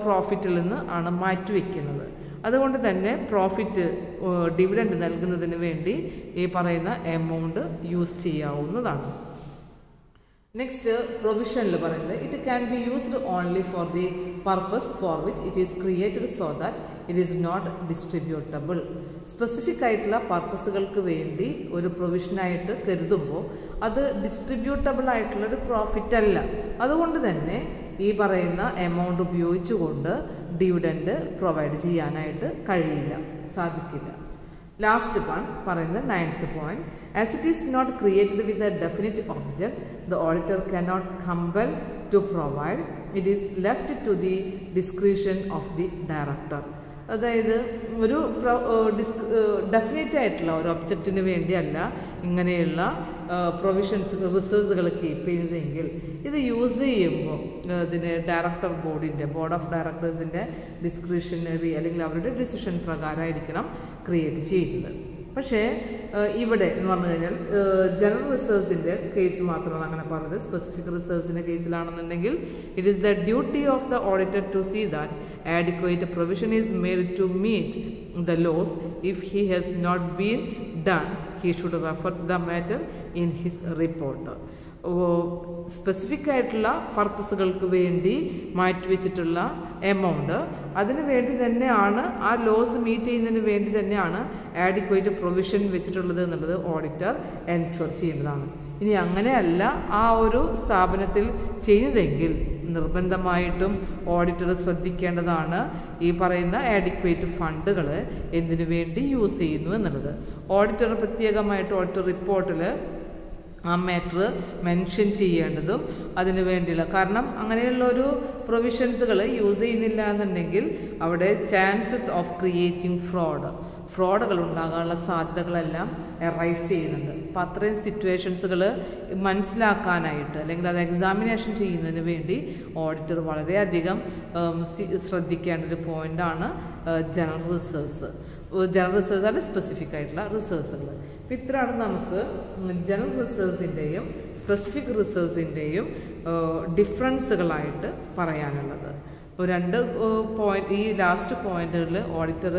പ്രോഫിറ്റിൽ നിന്ന് ആണ് മാറ്റിവെക്കുന്നത്. അതുകൊണ്ട് തന്നെ പ്രോഫിറ്റ് ഡിവിഡൻഡ് നൽകുന്നതിന് വേണ്ടി ഈ പറയുന്ന എമൗണ്ട് യൂസ് ചെയ്യാവുന്നതാണ്. നെക്സ്റ്റ് പ്രൊവിഷനിൽ പറയുന്നത്, it can be used only for the purpose for which it is created so that it is not distributable. Specific ആയിട്ടുള്ള പർപ്പസുകൾക്ക് വേണ്ടി ഒരു പ്രൊവിഷനായിട്ട് കരുതുമ്പോൾ അത് ഡിസ്ട്രിബ്യൂട്ടബിൾ ആയിട്ടുള്ളൊരു പ്രോഫിറ്റ് അല്ല. അതുകൊണ്ട് തന്നെ ഈ പറയുന്ന എമൗണ്ട് ഉപയോഗിച്ചുകൊണ്ട് ഡിവിഡൻഡ് പ്രൊവൈഡ് ചെയ്യാനായിട്ട് കഴിയില്ല, സാധിക്കില്ല. ലാസ്റ്റ് പറയുന്നത് ninth point, as it is not created with a definite object the auditor cannot compel to provide, it is left to the discretion of the director. അതായത് ഒരു ഡെഫിനറ്റ് ആയിട്ടുള്ള ഒരു ഒബ്ജക്റ്റിന് വേണ്ടിയല്ല ഇങ്ങനെയുള്ള പ്രൊവിഷൻസ് റിസർവ്സുകൾ കീപ്പ് ചെയ്യുന്നതെങ്കിൽ ഇത് യൂസ് ചെയ്യുമ്പോൾ ഇതിന് ഡയറക്ടർ ബോർഡ് ഓഫ് ഡയറക്ടേഴ്സിൻ്റെ ഡിസ്ക്രിഷനറി അല്ലെങ്കിൽ അവരുടെ ഡിസിഷൻ പ്രകാരമായിരിക്കണം ക്രിയേറ്റ് ചെയ്യുന്നത്. പക്ഷേ ഇവിടെ എന്ന് പറഞ്ഞു കഴിഞ്ഞാൽ ജനറൽ റിസർവ്സിൻ്റെ കേസ് മാത്രമാണ് അങ്ങനെ പറഞ്ഞത്. സ്പെസിഫിക് റിസർവ്സിൻ്റെ കേസിലാണെന്നുണ്ടെങ്കിൽ it is the duty of the auditor to see that adequate provision is made to meet the loss. If he has not been done, he should refer the matter in his report. Specific ആയിട്ടുള്ള പർപ്പസുകൾക്ക് വേണ്ടി മാറ്റിവെച്ചിട്ടുള്ള amount അതിന് വേണ്ടി തന്നെയാണ്, ആ loss meet ചെയ്യുന്നതിന് വേണ്ടി തന്നെയാണ് ആഡിക്വേറ്റ് പ്രൊവിഷൻ വെച്ചിട്ടുള്ളത് എന്നുള്ളത് ഓഡിറ്റർ എൻഷുർ ചെയ്യേണ്ടതാണ്. ഇനി അങ്ങനെയല്ല ആ ഒരു സ്ഥാപനത്തിൽ ചെയ്യുന്നതെങ്കിൽ നിർബന്ധമായിട്ടും ഓഡിറ്റർ ശ്രദ്ധിക്കേണ്ടതാണ് ഈ പറയുന്ന ആഡിക്വേറ്റ് ഫണ്ടുകൾ എന്തിനു വേണ്ടി യൂസ് ചെയ്യുന്നു എന്നുള്ളത്. ഓഡിറ്റർ പ്രത്യേകമായിട്ട് ഓഡിറ്റർ റിപ്പോർട്ടിൽ ആ മാറ്റർ മെൻഷൻ ചെയ്യേണ്ടതും അതിനു വേണ്ടിയുള്ള, കാരണം അങ്ങനെയുള്ള ഒരു പ്രൊവിഷൻസുകൾ യൂസ് ചെയ്യുന്നില്ല എന്നുണ്ടെങ്കിൽ അവിടെ ചാൻസസ് ഓഫ് ക്രിയേറ്റിംഗ് ഫ്രോഡുകൾ ഉണ്ടാകാനുള്ള സാധ്യതകളെല്ലാം എറൈസ് ചെയ്യുന്നുണ്ട്. അപ്പം അത്രയും സിറ്റുവേഷൻസുകൾ മനസ്സിലാക്കാനായിട്ട് അല്ലെങ്കിൽ അത് എക്സാമിനേഷൻ ചെയ്യുന്നതിന് വേണ്ടി ഓഡിറ്റർ വളരെയധികം ശ്രദ്ധിക്കേണ്ട ഒരു പോയിൻ്റാണ് ജനറൽ റിസർവ്സ്. ജനറൽ റിസർവ്സ് ആണ് സ്പെസിഫിക് ആയിട്ടുള്ള റിസർവ്സുകൾ. അപ്പം ഇത്രയാണ് നമുക്ക് ജനറൽ റിസർവ്സിൻ്റെയും സ്പെസിഫിക് റിസർവ്സിൻ്റെയും ഡിഫറൻസുകളായിട്ട് പറയാനുള്ളത്. അപ്പോൾ രണ്ട് പോയിന്റ്, ഈ ലാസ്റ്റ് പോയിന്റുകളിൽ ഓഡിറ്റർ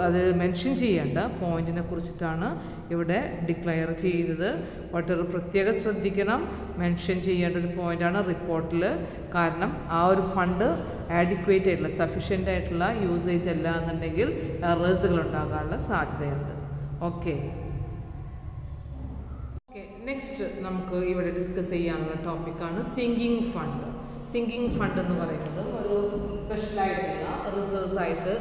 അത് മെൻഷൻ ചെയ്യേണ്ട പോയിന്റിനെ കുറിച്ചിട്ടാണ് ഇവിടെ ഡിക്ലെയർ ചെയ്യുന്നത്. ഓഡിറ്റർ പ്രത്യേകം ശ്രദ്ധിക്കണം, മെൻഷൻ ചെയ്യേണ്ട ഒരു പോയിന്റാണ് റിപ്പോർട്ടിൽ. കാരണം ആ ഒരു ഫണ്ട് ആഡിക്വേറ്റ് ആയിട്ടുള്ള, സഫീഷ്യൻ്റ് ആയിട്ടുള്ള യൂസേജ് അല്ല എന്നുണ്ടെങ്കിൽ എറേഴ്സുകൾ ഉണ്ടാകാനുള്ള സാധ്യതയുണ്ട്. ഓക്കെ, നെക്സ്റ്റ് നമുക്ക് ഇവിടെ ഡിസ്കസ് ചെയ്യാനുള്ള ടോപ്പിക്കാണ് സിങ്കിങ് ഫണ്ട്. സിങ്കിങ് ഫണ്ട് എന്ന് പറയുന്നത് ഒരു സ്പെഷ്യലായിട്ടുള്ള റിസർവ്സ് ആയിട്ട്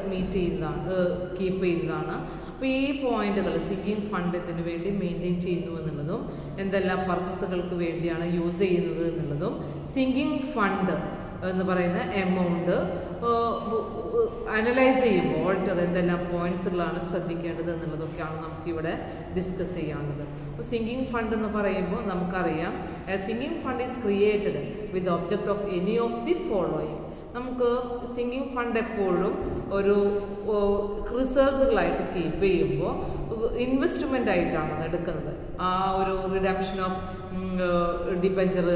കീപ്പ് ചെയ്യുന്നതാണ്. അപ്പോൾ ഈ പോയിന്റുകൾ, സിങ്കിങ് ഫണ്ട് എന്തിനു വേണ്ടി മെയിൻറ്റെയിൻ ചെയ്യുന്നു എന്നുള്ളതും എന്തെല്ലാം പർപ്പസുകൾക്ക് വേണ്ടിയാണ് യൂസ് ചെയ്യുന്നത് എന്നുള്ളതും, സിങ്കിങ് ഫണ്ട് എന്ന് പറയുന്ന എമൗണ്ട് അനലൈസ് ചെയ്യുമ്പോൾ ഓഡിറ്റർ എന്തെല്ലാം പോയിന്റ്സുകളാണ് ശ്രദ്ധിക്കേണ്ടത് എന്നുള്ളതൊക്കെയാണ് നമുക്കിവിടെ ഡിസ്കസ് ചെയ്യാനുള്ളത്. അപ്പോൾ സിങ്കിങ് ഫണ്ട് എന്ന് പറയുമ്പോൾ നമുക്കറിയാം, sinking fund is created with object of any of the following. നമുക്ക് സിങ്കിങ് ഫണ്ട് എപ്പോഴും ഒരു റിസർവ്സുകളായിട്ട് കീപ്പ് ചെയ്യുമ്പോൾ ഇൻവെസ്റ്റ്മെൻ്റ് ആയിട്ടാണ് അത് എടുക്കുന്നത്. ആ ഒരു റിഡംഷൻ ഓഫ് ഡിബഞ്ചർ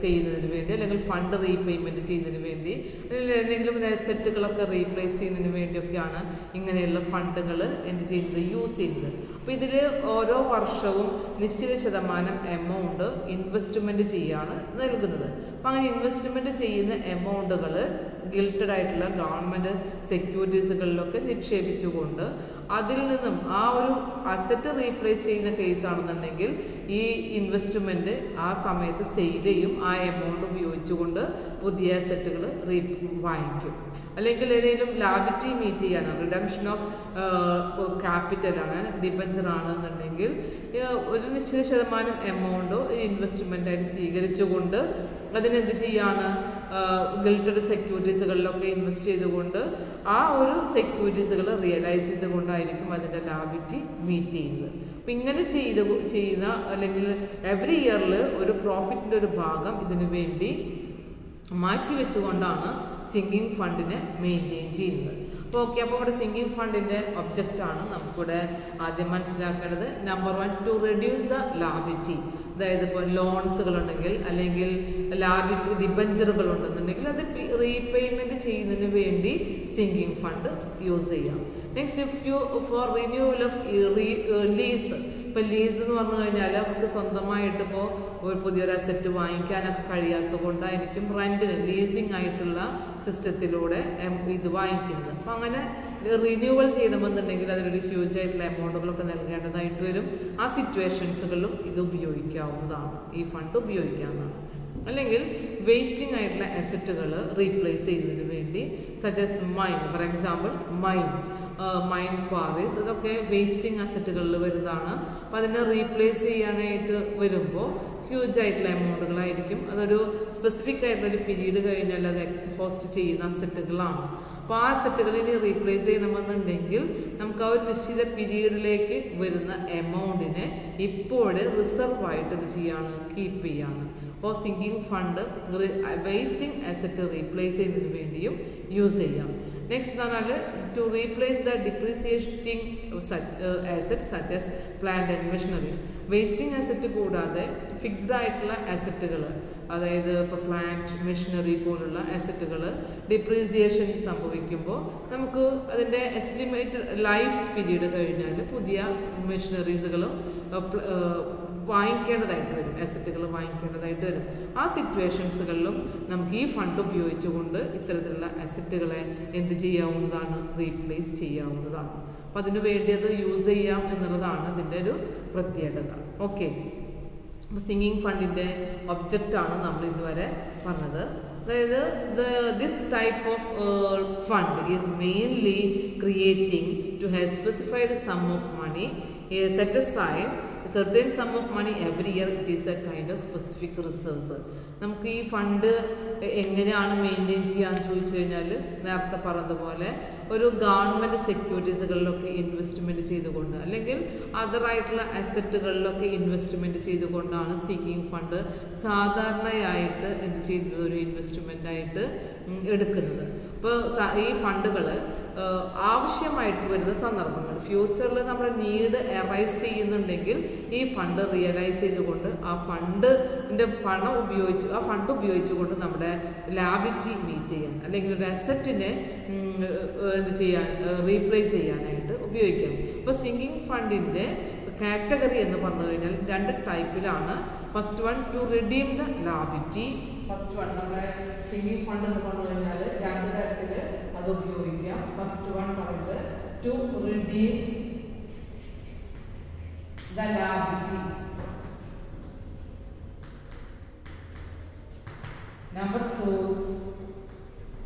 ചെയ്യുന്നതിന് വേണ്ടി, അല്ലെങ്കിൽ ഫണ്ട് റീപേയ്മെൻറ്റ് ചെയ്യുന്നതിന് വേണ്ടി, അല്ലെങ്കിൽ എന്തെങ്കിലും അസറ്റുകളൊക്കെ റീപ്ലേസ് ചെയ്യുന്നതിന് വേണ്ടിയൊക്കെയാണ് ഇങ്ങനെയുള്ള ഫണ്ടുകൾ എന്ത് ചെയ്യുന്നത്, യൂസ് ചെയ്യുന്നത്. അപ്പോൾ ഇതിൽ ഓരോ വർഷവും നിശ്ചിത ശതമാനം എമൗണ്ട് ഇൻവെസ്റ്റ്മെൻറ്റ് ചെയ്യാണ് നൽകുന്നത്. അപ്പോൾ അങ്ങനെ ഇൻവെസ്റ്റ്മെൻറ്റ് ചെയ്യുന്ന എമൗണ്ടുകൾ ഗിൽറ്റഡ് ആയിട്ടുള്ള ഗവൺമെൻറ് സെക്യൂരിറ്റീസുകളിലൊക്കെ നിക്ഷേപിച്ചുകൊണ്ട് അതിൽ നിന്നും ആ ഒരു അസറ്റ് റീപ്ലേസ് ചെയ്യുന്ന കേസാണെന്നുണ്ടെങ്കിൽ ഈ ഇൻവെസ്റ്റ്മെൻറ്റ് ആ സമയത്ത് സെയിൽ ചെയ്യും, ആ എമൗണ്ട് ഉപയോഗിച്ചുകൊണ്ട് പുതിയ അസറ്റുകൾ വാങ്ങിക്കും. അല്ലെങ്കിൽ ഏതെങ്കിലും ലാബിലിറ്റി മീറ്റ് ചെയ്യാനാണ്, റിഡംഷൻ ഓഫ് ക്യാപിറ്റലാണ്, ഡിബഞ്ചറാണ് എന്നുണ്ടെങ്കിൽ ഒരു നിശ്ചിത ശതമാനം എമൗണ്ട് ഇൻവെസ്റ്റ്മെൻറ്റായിട്ട് സ്വീകരിച്ചുകൊണ്ട് അതിനെന്ത് ചെയ്യാണ്, ഗിൽറ്റഡ് സെക്യൂരിറ്റീസുകളിലൊക്കെ ഇൻവെസ്റ്റ് ചെയ്തുകൊണ്ട് ആ ഒരു സെക്യൂരിറ്റീസുകൾ റിയലൈസ് ചെയ്തുകൊണ്ടായിരിക്കും അതിൻ്റെ ലാബിലിറ്റി മീറ്റ് ചെയ്യുന്നത്. അപ്പം ഇങ്ങനെ ചെയ്യുന്ന അല്ലെങ്കിൽ എവറി ഇയറിൽ ഒരു പ്രോഫിറ്റിൻ്റെ ഒരു ഭാഗം ഇതിനു വേണ്ടി മാറ്റിവെച്ചുകൊണ്ടാണ് സിങ്കിങ് ഫണ്ടിനെ മെയിൻറ്റെയിൻ ചെയ്യുന്നത്. അപ്പോൾ ഓക്കെ, അപ്പോൾ ഇവിടെ സിങ്കിങ് ഫണ്ടിൻ്റെ ഒബ്ജക്റ്റാണ് നമുക്കിവിടെ ആദ്യം മനസ്സിലാക്കേണ്ടത്. Number 1, to reduce the liability. അതായത് ഇപ്പോൾ ലോൺസുകളുണ്ടെങ്കിൽ അല്ലെങ്കിൽ ലാബിലിറ്റി ഡിബഞ്ചറുകൾ ഉണ്ടെന്നുണ്ടെങ്കിൽ അത് റീപേയ്മെൻറ്റ് ചെയ്യുന്നതിന് വേണ്ടി സിങ്കിങ് ഫണ്ട് യൂസ് ചെയ്യാം. Next, four renewal of lease. ഇപ്പോൾ ലീസ് എന്ന് പറഞ്ഞു കഴിഞ്ഞാൽ നമുക്ക് സ്വന്തമായിട്ട് ഇപ്പോൾ ഒരു പുതിയൊരു അസറ്റ് വാങ്ങിക്കാനൊക്കെ കഴിയാത്തത് കൊണ്ടായിരിക്കും റെൻറ്റിന്, ലീസിങ് ആയിട്ടുള്ള സിസ്റ്റത്തിലൂടെ ഇത് വാങ്ങിക്കുന്നത്. അപ്പോൾ അങ്ങനെ റിന്യൂവൽ ചെയ്യണമെന്നുണ്ടെങ്കിൽ അതിലൊരു ഹ്യൂജ് ആയിട്ടുള്ള എമൗണ്ടുകളൊക്കെ നൽകേണ്ടതായിട്ട് വരും. ആ സിറ്റുവേഷൻസുകളിലും ഇത് ഉപയോഗിക്കാവുന്നതാണ്, ഈ ഫണ്ട് ഉപയോഗിക്കാവുന്നതാണ്. അല്ലെങ്കിൽ വേസ്റ്റിംഗ് ആയിട്ടുള്ള അസറ്റുകൾ റീപ്ലേസ് ചെയ്യുന്നതിന് വേണ്ടി, suggest mine, for example mine quarries, ഇതൊക്കെ വേസ്റ്റിംഗ് അസറ്റുകളിൽ വരുന്നതാണ്. അപ്പോൾ അതിനെ റീപ്ലേസ് ചെയ്യാനായിട്ട് വരുമ്പോൾ ഹ്യൂജ് ആയിട്ടുള്ള എമൗണ്ടുകളായിരിക്കും. അതൊരു സ്പെസിഫിക് ആയിട്ടുള്ളൊരു പീരീഡ് കഴിഞ്ഞാൽ അത് എക്സ്പോസ്റ്റ് ചെയ്യുന്ന അസറ്റുകളാണ്. അപ്പോൾ ആ അസറ്റുകളിനെ റീപ്ലേസ് ചെയ്യണമെന്നുണ്ടെങ്കിൽ നമുക്ക് ആ ഒരു നിശ്ചിത പീരീഡിലേക്ക് വരുന്ന എമൗണ്ടിനെ ഇപ്പോഴേ റിസർവായിട്ട് ഇത് ചെയ്യാണ്, കീപ്പ് ചെയ്യാണ്. അപ്പോൾ sinking fund wasting asset replace ചെയ്യുന്നതിന് വേണ്ടിയും യൂസ് ചെയ്യാം. നെക്സ്റ്റ് എന്ന് പറഞ്ഞാൽ to replace the depreciating asset such as plant and machinery. Wasting asset കൂടാതെ ഫിക്സ്ഡ് ആയിട്ടുള്ള അസറ്റുകൾ, അതായത് ഇപ്പോൾ പ്ലാന്റ്, മെഷീനറി പോലുള്ള അസറ്റുകൾ ഡിപ്രീസിയേഷൻ സംഭവിക്കുമ്പോൾ നമുക്ക് അതിൻ്റെ എസ്റ്റിമേറ്റഡ് ലൈഫ് പീരീഡ് കഴിഞ്ഞാൽ പുതിയ മെഷീനറീസുകളും വാങ്ങിക്കേണ്ടതായിട്ട് വരും, അസറ്റുകൾ വാങ്ങിക്കേണ്ടതായിട്ട് വരും. ആ സിറ്റുവേഷൻസുകളിലും നമുക്ക് ഈ ഫണ്ട് ഉപയോഗിച്ചുകൊണ്ട് ഇത്തരത്തിലുള്ള അസറ്റുകളെ എന്ത് ചെയ്യാവുന്നതാണ്, റീപ്ലേസ് ചെയ്യാവുന്നതാണ്. അപ്പം അതിന് വേണ്ടി അത് യൂസ് ചെയ്യാം എന്നുള്ളതാണ് ഇതിൻ്റെ ഒരു പ്രത്യേകത. ഓക്കെ, അപ്പോൾ സിങ്കിങ് ഫണ്ടിൻ്റെ ഒബ്ജക്റ്റാണ് നമ്മൾ ഇതുവരെ പറഞ്ഞത്. അതായത് this type of fund is mainly creating to have specified sum of money set aside a certain sum of money every year. It is a kind of specific reserves. നമുക്ക് ഈ fund എങ്ങനെയാണ് maintain ചെയ്യാന്ന് ചോദിച്ചു കഴിഞ്ഞാൽ നേരത്തെ പറഞ്ഞതുപോലെ ഒരു government സെക്യൂരിറ്റീസുകളിലൊക്കെ investment ചെയ്തുകൊണ്ട് അല്ലെങ്കിൽ അതറായിട്ടുള്ള അസറ്റുകളിലൊക്കെ ഇൻവെസ്റ്റ്മെൻറ്റ് ചെയ്തുകൊണ്ടാണ് സിങ്കിങ് ഫണ്ട് സാധാരണയായിട്ട് എന്ത് ചെയ്യുന്നത്, ഒരു ഇൻവെസ്റ്റ്മെൻറ്റായിട്ട് എടുക്കുന്നത്. അപ്പോൾ ഈ ഫണ്ടുകൾ ആവശ്യമായിട്ട് വരുന്ന സന്ദർഭങ്ങൾ, ഫ്യൂച്ചറിൽ നമ്മുടെ നീഡ് അറൈസ് ചെയ്യുന്നുണ്ടെങ്കിൽ ഈ ഫണ്ട് റിയലൈസ് ചെയ്തുകൊണ്ട് ആ ഫണ്ടിൻ്റെ പണം ഫണ്ട് ഉപയോഗിച്ചുകൊണ്ട് നമ്മുടെ ലാബിലിറ്റി മീറ്റ് ചെയ്യാൻ അല്ലെങ്കിൽ ഒരു അസറ്റിനെ എന്ത് ചെയ്യാൻ റീപ്ലേസ് ചെയ്യാനായിട്ട് ഉപയോഗിക്കാം. അപ്പോൾ സിങ്കിങ് ഫണ്ടിൻ്റെ കാറ്റഗറി എന്ന് പറഞ്ഞു കഴിഞ്ഞാൽ 2 ടൈപ്പിലാണ്. First one to redeem the liability. First one നമ്മുടെ സിങ്കിങ് ഫണ്ട് എന്ന് പറഞ്ഞു കഴിഞ്ഞാൽ 2 തരത്തിൽ അത് ഉപയോഗിക്കാം. ഫസ്റ്റ് വൺ പറയുന്നത് to redeem the liability. Number 2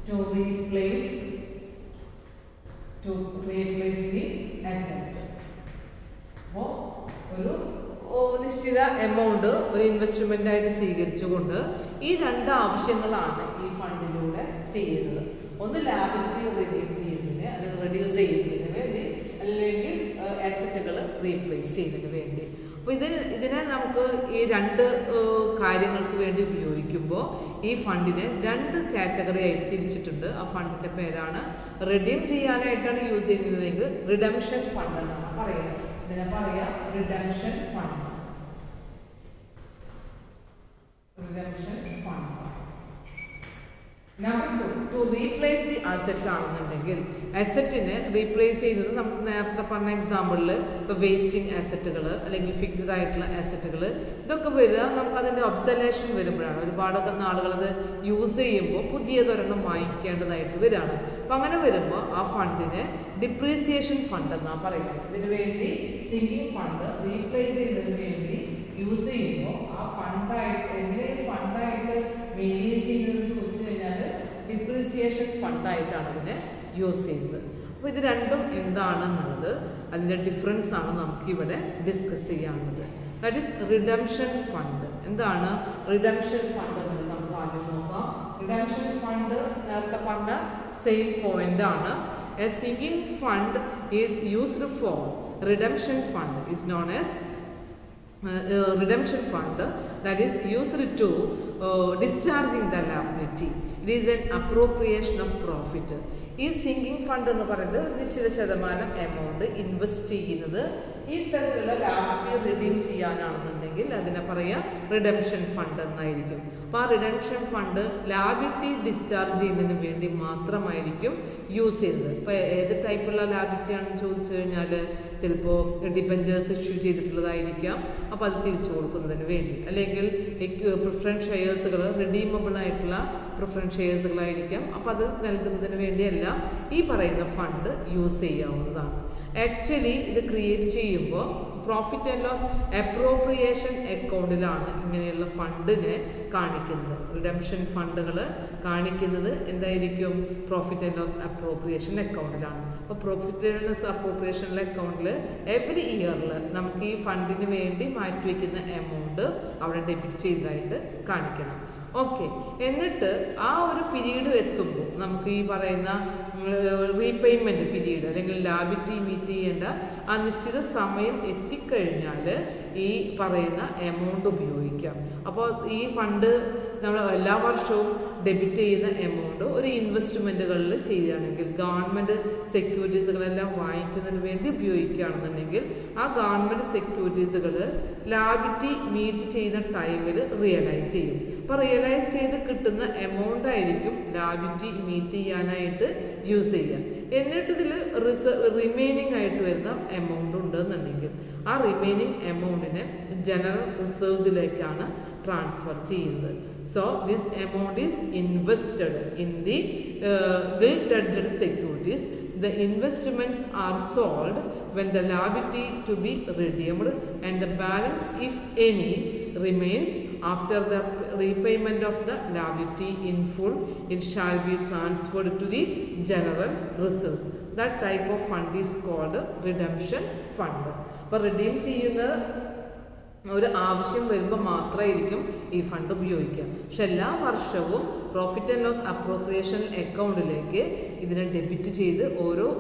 to replace the asset. അപ്പോൾ ഒരു നിശ്ചിത എമൗണ്ട് ഒരു ഇൻവെസ്റ്റ്മെന്റ് ആയിട്ട് സ്വീകരിച്ചുകൊണ്ട് ഈ 2 ആവശ്യങ്ങളാണ് ഈ ഫണ്ടിലൂടെ ചെയ്യുന്നത്. ഒന്ന് ലാബിലിറ്റി റിഡ്യൂസ് ചെയ്യുന്നതിന് അല്ലെങ്കിൽ റെഡ്യൂസ് ചെയ്യുന്നതിന് വേണ്ടി, അല്ലെങ്കിൽ അസറ്റുകൾ റീപ്ലേസ് ചെയ്യുന്നതിന് വേണ്ടി. അപ്പോൾ ഇതിനെ നമുക്ക് ഈ 2 കാര്യങ്ങൾക്ക് വേണ്ടി ഉപയോഗിക്കുമ്പോൾ ഈ ഫണ്ടിനെ 2 കാറ്റഗറി ആയിട്ട് തിരിച്ചിട്ടുണ്ട്. ആ ഫണ്ടിൻ്റെ പേരാണ് റിഡീം ചെയ്യാനായിട്ടാണ് യൂസ് ചെയ്യുന്നതെങ്കിൽ റിഡംഷൻ ഫണ്ട് എന്നാണ് പറയുന്നത്. ഇതിനെ പറയാം redemption fund. Number 2 to replace the asset ആണെന്നുണ്ടെങ്കിൽ അസറ്റിനെ റീപ്ലേസ് ചെയ്യുന്നത് നമുക്ക് നേരത്തെ പറഞ്ഞ എക്സാമ്പിളിൽ ഇപ്പോൾ വേസ്റ്റിംഗ് അസറ്റുകൾ അല്ലെങ്കിൽ ഫിക്സ്ഡ് ആയിട്ടുള്ള അസറ്റുകൾ ഇതൊക്കെ വരിക നമുക്ക് അതിൻ്റെ ഒബ്സലേഷൻ വരുമ്പോഴാണ്. ഒരുപാട് നാളുകൾ അത് യൂസ് ചെയ്യുമ്പോൾ പുതിയതൊരെണ്ണം വാങ്ങിക്കേണ്ടതായിട്ട് വരികയാണ്. അപ്പം അങ്ങനെ വരുമ്പോൾ ആ ഫണ്ടിനെ ഡിപ്രീസിയേഷൻ ഫണ്ട് എന്നാണ് പറയുന്നത്. ഇതിനു വേണ്ടി സിങ്കിങ് ഫണ്ട് റീപ്ലേസ് ചെയ്യുന്നതിന് വേണ്ടി യൂസ് ചെയ്യുമ്പോൾ ആ ഫണ്ടായിട്ട് എങ്ങനെ ഫണ്ടായിട്ട് മെയിൻറ്റെയിൻ ചെയ്യുന്നത് ചോദിച്ചു കഴിഞ്ഞാൽ ഡിപ്രീസിയേഷൻ ഫണ്ടായിട്ടാണ് ഇതിനെ യൂസ് ചെയ്യുന്നത്. അപ്പോൾ ഇത് രണ്ടും എന്താണെന്നുള്ളത് അതിൻ്റെ ഡിഫറൻസ് ആണ് നമുക്കിവിടെ ഡിസ്കസ് ചെയ്യാനുള്ളത്. That is redemption fund. എന്താണ് റിഡംഷൻ ഫണ്ട് എന്നുള്ളത് നമുക്ക് ആദ്യം നോക്കാം. റിഡംഷൻ ഫണ്ട് നേരത്തെ പറഞ്ഞ സെയിം പോയിന്റ് ആണ്. A sinking fund is used for redemption fund is known as redemption fund, that is used to discharging the liability. It is an appropriation of profit. ഈ sinking fund എന്ന് പറയുന്നത് നിശ്ചിത ശതമാനം amount invest ചെയ്യുന്നത് ഈ തരത്തിലുള്ള liability redeem ചെയ്യാനാണെന്നുണ്ടെങ്കിൽ അതിനെ പറയാം റിഡംഷൻ ഫണ്ട് എന്നായിരിക്കും. അപ്പോൾ ആ റിഡംഷൻ ഫണ്ട് ലാബിലിറ്റി ഡിസ്ചാർജ് ചെയ്യുന്നതിന് വേണ്ടി മാത്രമായിരിക്കും യൂസ് ചെയ്യുന്നത്. ഇപ്പോൾ ഏത് ടൈപ്പുള്ള ലാബിലിറ്റി ആണെന്ന് ചോദിച്ചു കഴിഞ്ഞാൽ ചിലപ്പോൾ ഡിബഞ്ചേഴ്സ് ഇഷ്യൂ ചെയ്തിട്ടുള്ളതായിരിക്കാം, അപ്പോൾ അത് തിരിച്ചു കൊടുക്കുന്നതിന് വേണ്ടി, അല്ലെങ്കിൽ പ്രിഫറൻസ് ഷെയർസുകൾ റിഡീമബിൾ ആയിട്ടുള്ള പ്രിഫറൻസ് ഷെയർസുകളായിരിക്കാം, അപ്പോൾ അത് നൽകുന്നതിന് വേണ്ടിയല്ല ഈ പറയുന്ന ഫണ്ട് യൂസ് ചെയ്യാവുന്നതാണ്. ആക്ച്വലി ഇത് ക്രിയേറ്റ് ചെയ്യുമ്പോൾ പ്രോഫിറ്റ് ആൻഡ് ലോസ് അപ്രോപ്രിയേഷൻ അക്കൗണ്ടിലാണ് ഇങ്ങനെയുള്ള ഫണ്ടിനെ കാണിക്കുന്നത്. റിഡംഷൻ ഫണ്ടുകൾ കാണിക്കുന്നത് എന്തായിരിക്കും? പ്രോഫിറ്റ് ആൻഡ് ലോസ് അപ്രോപ്രിയേഷൻ അക്കൗണ്ടിലാണ്. അപ്പോൾ പ്രോഫിറ്റ് ആൻഡ് ലോസ് അപ്രോപ്രിയേഷൻ അക്കൗണ്ടിൽ എവറി ഇയറിൽ നമുക്ക് ഈ ഫണ്ടിന് വേണ്ടി മാറ്റിവെക്കുന്ന എമൗണ്ട് അവിടെ ഡെബിറ്റ് ചെയ്തതായിട്ട് കാണിക്കണം. ഓക്കെ, എന്നിട്ട് ആ ഒരു പീരീഡ് എത്തുമ്പോൾ നമുക്ക് ഈ പറയുന്ന റീപേയ്മെൻറ്റ് പീരീഡ് അല്ലെങ്കിൽ ലാബിലിറ്റി മീറ്റ് ചെയ്യേണ്ട ആ നിശ്ചിത സമയം എത്തിക്കഴിഞ്ഞാൽ ഈ പറയുന്ന എമൗണ്ട് ഉപയോഗിക്കാം. അപ്പോൾ ഈ ഫണ്ട് നമ്മൾ എല്ലാ വർഷവും ഡെബിറ്റ് ചെയ്യുന്ന എമൗണ്ട് ഒരു ഇൻവെസ്റ്റ്മെൻറ്റുകളിൽ ചെയ്യുകയാണെങ്കിൽ, ഗവൺമെൻറ് സെക്യൂരിറ്റീസുകളെല്ലാം വാങ്ങിക്കുന്നതിന് വേണ്ടി ഉപയോഗിക്കുകയാണെന്നുണ്ടെങ്കിൽ ആ ഗവൺമെൻറ് സെക്യൂരിറ്റീസുകൾ ലാബിലിറ്റി മീറ്റ് ചെയ്യുന്ന ടൈമിൽ റിയലൈസ് ചെയ്യും. അപ്പോൾ റിയലൈസ് ചെയ്ത് കിട്ടുന്ന എമൗണ്ട് ആയിരിക്കും ലാബിലിറ്റി മീറ്റ് ചെയ്യാനായിട്ട് യൂസ് ചെയ്യുക. എന്നിട്ട് ഇതിൽ റിമൈനിങ് ആയിട്ട് വരുന്ന എമൗണ്ട് ഉണ്ടെന്നുണ്ടെങ്കിൽ ആ റിമൈനിങ് എമൗണ്ടിനെ ജനറൽ റിസർവ്സിലേക്കാണ് ട്രാൻസ്ഫർ ചെയ്യുന്നത്. So this amount is invested in the gilt-edged securities. The investments are sold when the liability to be redeemed, and the balance, if any, remains after the repayment of the liability in full. It shall be transferred to the general reserves. That type of fund is called redemption fund. അപ്പോൾ redeem ചെയ്യുന്ന ഒരു ആവശ്യം വരുമ്പോൾ മാത്രമായിരിക്കും ഈ fund ഉപയോഗിക്കുക. പക്ഷെ എല്ലാ വർഷവും പ്രോഫിറ്റ് ആൻഡ് ലോസ് അപ്രോപ്രിയേഷൻ അക്കൗണ്ടിലേക്ക് ഇതിനെ ഡെബിറ്റ് ചെയ്ത്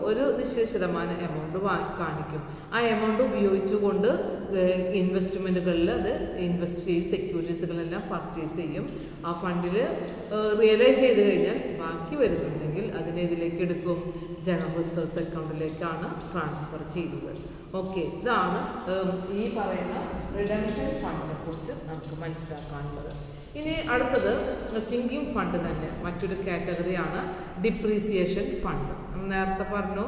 ഒരു നിശ്ചിത ശതമാനം എമൗണ്ട് കാണിക്കും. ആ എമൗണ്ട് ഉപയോഗിച്ചുകൊണ്ട് ഇൻവെസ്റ്റ്മെൻറ്റുകളിൽ അത് ഇൻവെസ്റ്റ് ചെയ്യും, സെക്യൂരിറ്റീസുകളെല്ലാം പർച്ചേസ് ചെയ്യും. ആ ഫണ്ടിൽ റിയലൈസ് ചെയ്ത് കഴിഞ്ഞാൽ ബാക്കി വരുന്നുണ്ടെങ്കിൽ അതിനെ ഇതിലേക്ക് എടുക്കും, ജനറൽ റിസർവ്സ് അക്കൗണ്ടിലേക്കാണ് ട്രാൻസ്ഫർ ചെയ്യുന്നത്. ഓക്കെ, ഇതാണ് ഈ പറയുന്ന റിഡംഷൻ ഫണ്ടിനെ കുറിച്ച് നമുക്ക് മനസ്സിലാക്കാനുള്ളത്. ഇനി അടുത്തത് സിങ്കിങ് ഫണ്ട് തന്നെ മറ്റൊരു കാറ്റഗറിയാണ് ഡിപ്രീസിയേഷൻ ഫണ്ട്. നേരത്തെ പറഞ്ഞു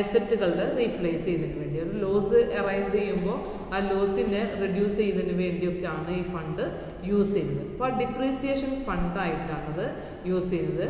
അസറ്റുകളുടെ റീപ്ലേസ് ചെയ്യുന്നതിന് വേണ്ടി ഒരു ലോസ് അറൈസ് ചെയ്യുമ്പോൾ ആ ലോസിനെ റെഡ്യൂസ് ചെയ്യുന്നതിന് വേണ്ടിയൊക്കെയാണ് ഈ ഫണ്ട് യൂസ് ചെയ്യുന്നത്. അപ്പോൾ ഡിപ്രീസിയേഷൻ ഫണ്ടായിട്ടാണത് യൂസ് ചെയ്യുന്നത്.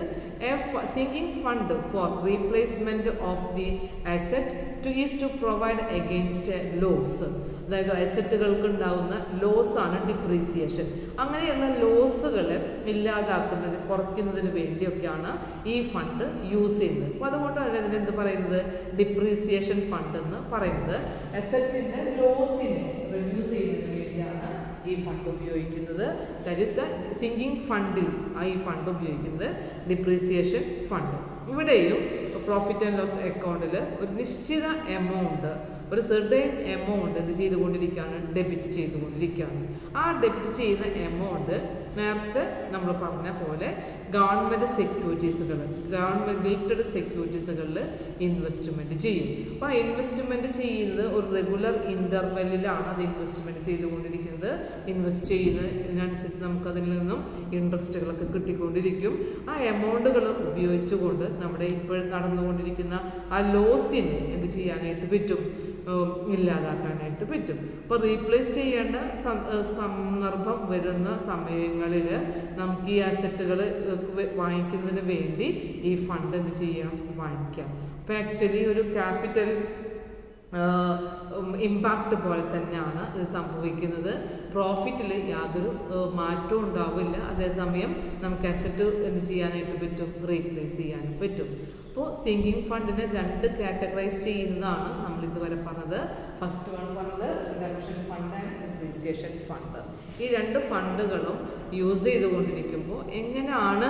Sinking fund for replacement of the asset is to provide against loss. അതായത് അസറ്റുകൾക്ക് ഉണ്ടാകുന്ന ലോസാണ് ഡിപ്രീസിയേഷൻ. അങ്ങനെയുള്ള ലോസുകളെ ഇല്ലാതാക്കുന്നതിന് കുറയ്ക്കുന്നതിന് വേണ്ടിയൊക്കെയാണ് ഈ ഫണ്ട് യൂസ് ചെയ്യുന്നത്. അപ്പോൾ അതുകൊണ്ടാണ് ഇതിനെന്ത് പറയുന്നത്, ഡിപ്രീസിയേഷൻ ഫണ്ട് എന്ന് പറയുന്നത്. അസറ്റിൻ്റെ ലോസിനെ റെഡ്യൂസ് ചെയ്യുന്നതിന് വേണ്ടിയാണ് ഈ ഫണ്ട് ഉപയോഗിക്കുന്നത്. ദാറ്റ് ഈസ് ദ സിങ്കിങ് ഫണ്ടിൽ ഈ ഫണ്ട് ഉപയോഗിക്കുന്നത് ഡിപ്രീസിയേഷൻ ഫണ്ട്. ഇവിടെയും പ്രോഫിറ്റ് ആൻഡ് ലോസ് അക്കൗണ്ടിൽ ഒരു നിശ്ചിത എമൗണ്ട്, ഒരു സെർട്ടൈൻ എമൗണ്ട് എന്ത് ചെയ്തുകൊണ്ടിരിക്കുകയാണ്, ഡെബിറ്റ് ചെയ്തുകൊണ്ടിരിക്കുകയാണ്. ആ ഡെബിറ്റ് ചെയ്യുന്ന എമൗണ്ട് നേരത്തെ നമ്മൾ പറഞ്ഞ പോലെ ഗവൺമെൻറ് സെക്യൂരിറ്റീസുകൾ, ഗവൺമെൻറ് ഗിൽറ്റഡ് സെക്യൂരിറ്റീസുകളിൽ ഇൻവെസ്റ്റ്മെൻറ്റ് ചെയ്യും. അപ്പോൾ ആ ഇൻവെസ്റ്റ്മെൻറ്റ് ചെയ്യുന്നത് ഒരു റെഗുലർ ഇൻ്റർവെല്ലിലാണ് അത് ഇൻവെസ്റ്റ്മെൻറ്റ് ചെയ്തുകൊണ്ടിരിക്കുന്നത്. ഇൻവെസ്റ്റ് ചെയ്യുന്നതിനനുസരിച്ച് നമുക്കതിൽ നിന്നും ഇൻട്രസ്റ്റുകളൊക്കെ കിട്ടിക്കൊണ്ടിരിക്കും. ആ എമൗണ്ടുകൾ ഉപയോഗിച്ചുകൊണ്ട് നമ്മുടെ ഇപ്പോഴും നടന്നുകൊണ്ടിരിക്കുന്ന ആ ലോസിനെ എന്ത് ചെയ്യാനായിട്ട് പറ്റും, ഇല്ലാതാക്കാനായിട്ട് പറ്റും. അപ്പോൾ റീപ്ലേസ് ചെയ്യേണ്ട സന്ദർഭം വരുന്ന സമയങ്ങളിൽ നമുക്ക് ഈ അസറ്റുകൾ വാങ്ങിക്കുന്നതിന് വേണ്ടി ഈ ഫണ്ട് എന്ത് ചെയ്യാം, വാങ്ങിക്കാം. അപ്പോൾ ആക്ച്വലി ഒരു ക്യാപിറ്റൽ ഇമ്പാക്റ്റ് പോലെ തന്നെയാണ് ഇത് സംഭവിക്കുന്നത്. പ്രോഫിറ്റിൽ യാതൊരു മാറ്റവും ഉണ്ടാവില്ല. അതേസമയം നമുക്ക് അസറ്റ് എന്ത് ചെയ്യാനായിട്ട് പറ്റും, റീപ്ലേസ് ചെയ്യാനും പറ്റും. അപ്പോൾ സിങ്കിങ് ഫണ്ടിനെ രണ്ട് കാറ്റഗറൈസ് ചെയ്യുന്നതാണ് നമ്മൾ ഇതുവരെ പറഞ്ഞത്. ഫസ്റ്റ് വൺ പറഞ്ഞത് redemption fund and depreciation fund. ഈ രണ്ട് ഫണ്ടുകളും യൂസ് ചെയ്തുകൊണ്ടിരിക്കുമ്പോൾ എങ്ങനെയാണ്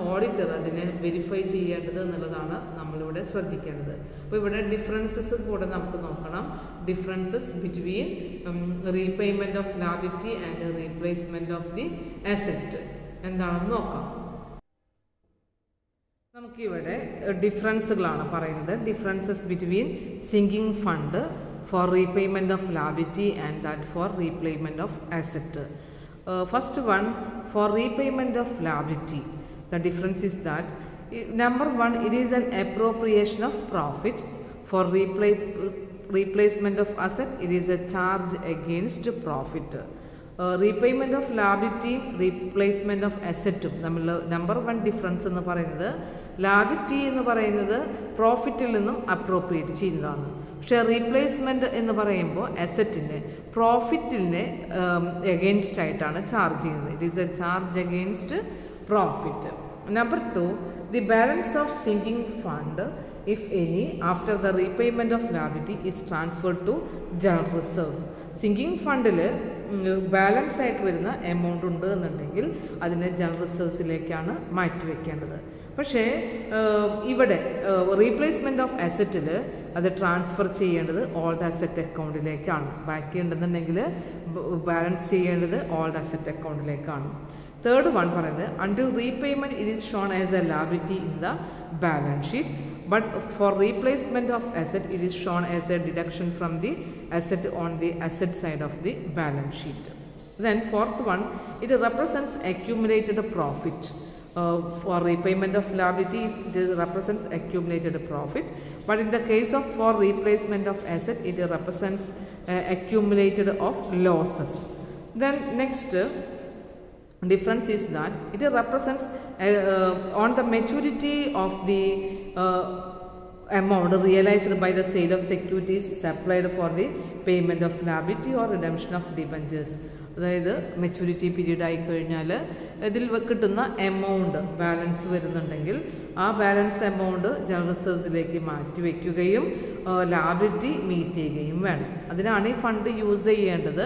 ഓഡിറ്റർ അതിനെ വെരിഫൈ ചെയ്യേണ്ടത് എന്നുള്ളതാണ് നമ്മളിവിടെ ശ്രദ്ധിക്കേണ്ടത്. അപ്പോൾ ഇവിടെ ഡിഫറൻസസ് കൂടെ നമുക്ക് നോക്കണം. Differences between repayment of liability and replacement of the asset എന്താണെന്ന് നോക്കാം. നമുക്കിവിടെ ഡിഫറൻസുകളാണ് പറയുന്നത്. Differences between sinking fund for repayment of liability and that for repayment of asset. First one, for repayment of liability, the difference is that number one, it is an appropriation of profit. For replacement of asset, it is a charge against profit. Repayment of liability, replacement of asset. Number one difference എന്ന് പറയുന്നത് liability എന്ന് പറയുന്നത് പ്രോഫിറ്റിൽ നിന്നും appropriate ചെയ്യുന്നതാണ്. പക്ഷേ replacement എന്ന് പറയുമ്പോൾ അസറ്റിനെ പ്രോഫിറ്റിനെ against ആയിട്ടാണ് ചാർജ് ചെയ്യുന്നത്. It is A charge against profit. Number two, the balance of sinking fund, if any, after the repayment of liability is transferred to general reserves. Sinking ഫണ്ടിൽ ബാലൻസ് ആയിട്ട് വരുന്ന amount ഉണ്ട് എന്നുണ്ടെങ്കിൽ അതിനെ ജനറൽ റിസർവ്സിലേക്കാണ് മാറ്റിവെക്കേണ്ടത്. പക്ഷേ ഇവിടെ റീപ്ലേസ്മെൻറ്റ് ഓഫ് അസറ്റിൽ അത് transfer ചെയ്യേണ്ടത് ഓൾഡ് അസറ്റ് അക്കൗണ്ടിലേക്കാണ്. ബാക്കി ഉണ്ടെന്നുണ്ടെങ്കിൽ ബാലൻസ് ചെയ്യേണ്ടത് ഓൾഡ് അസറ്റ് അക്കൗണ്ടിലേക്കാണ്. തേർഡ് വൺ പറയുന്നത് until repayment it is shown as a liability in the balance sheet, but for replacement of asset it is shown as a deduction from the asset on the asset side of the balance sheet. Then fourth one, it represents accumulated profit. For repayment of liabilities it represents accumulated profit, but in the case of for replacement of asset it represents accumulated of losses. Then next difference is that it represents on the maturity of the amount realized by the sale of securities is applied for the payment of liability or redemption of debentures. അതായത് maturity period ആയി കഴിഞ്ഞാൽ ഇതിൽ കിട്ടുന്ന amount balance വരുന്നുണ്ടെങ്കിൽ ആ balance amount general റിസർവ്സിലേക്ക് മാറ്റി വയ്ക്കുകയും liability meet ചെയ്യുകയും വേണം. അതിനാണ് ഈ ഫണ്ട് യൂസ് ചെയ്യേണ്ടത്.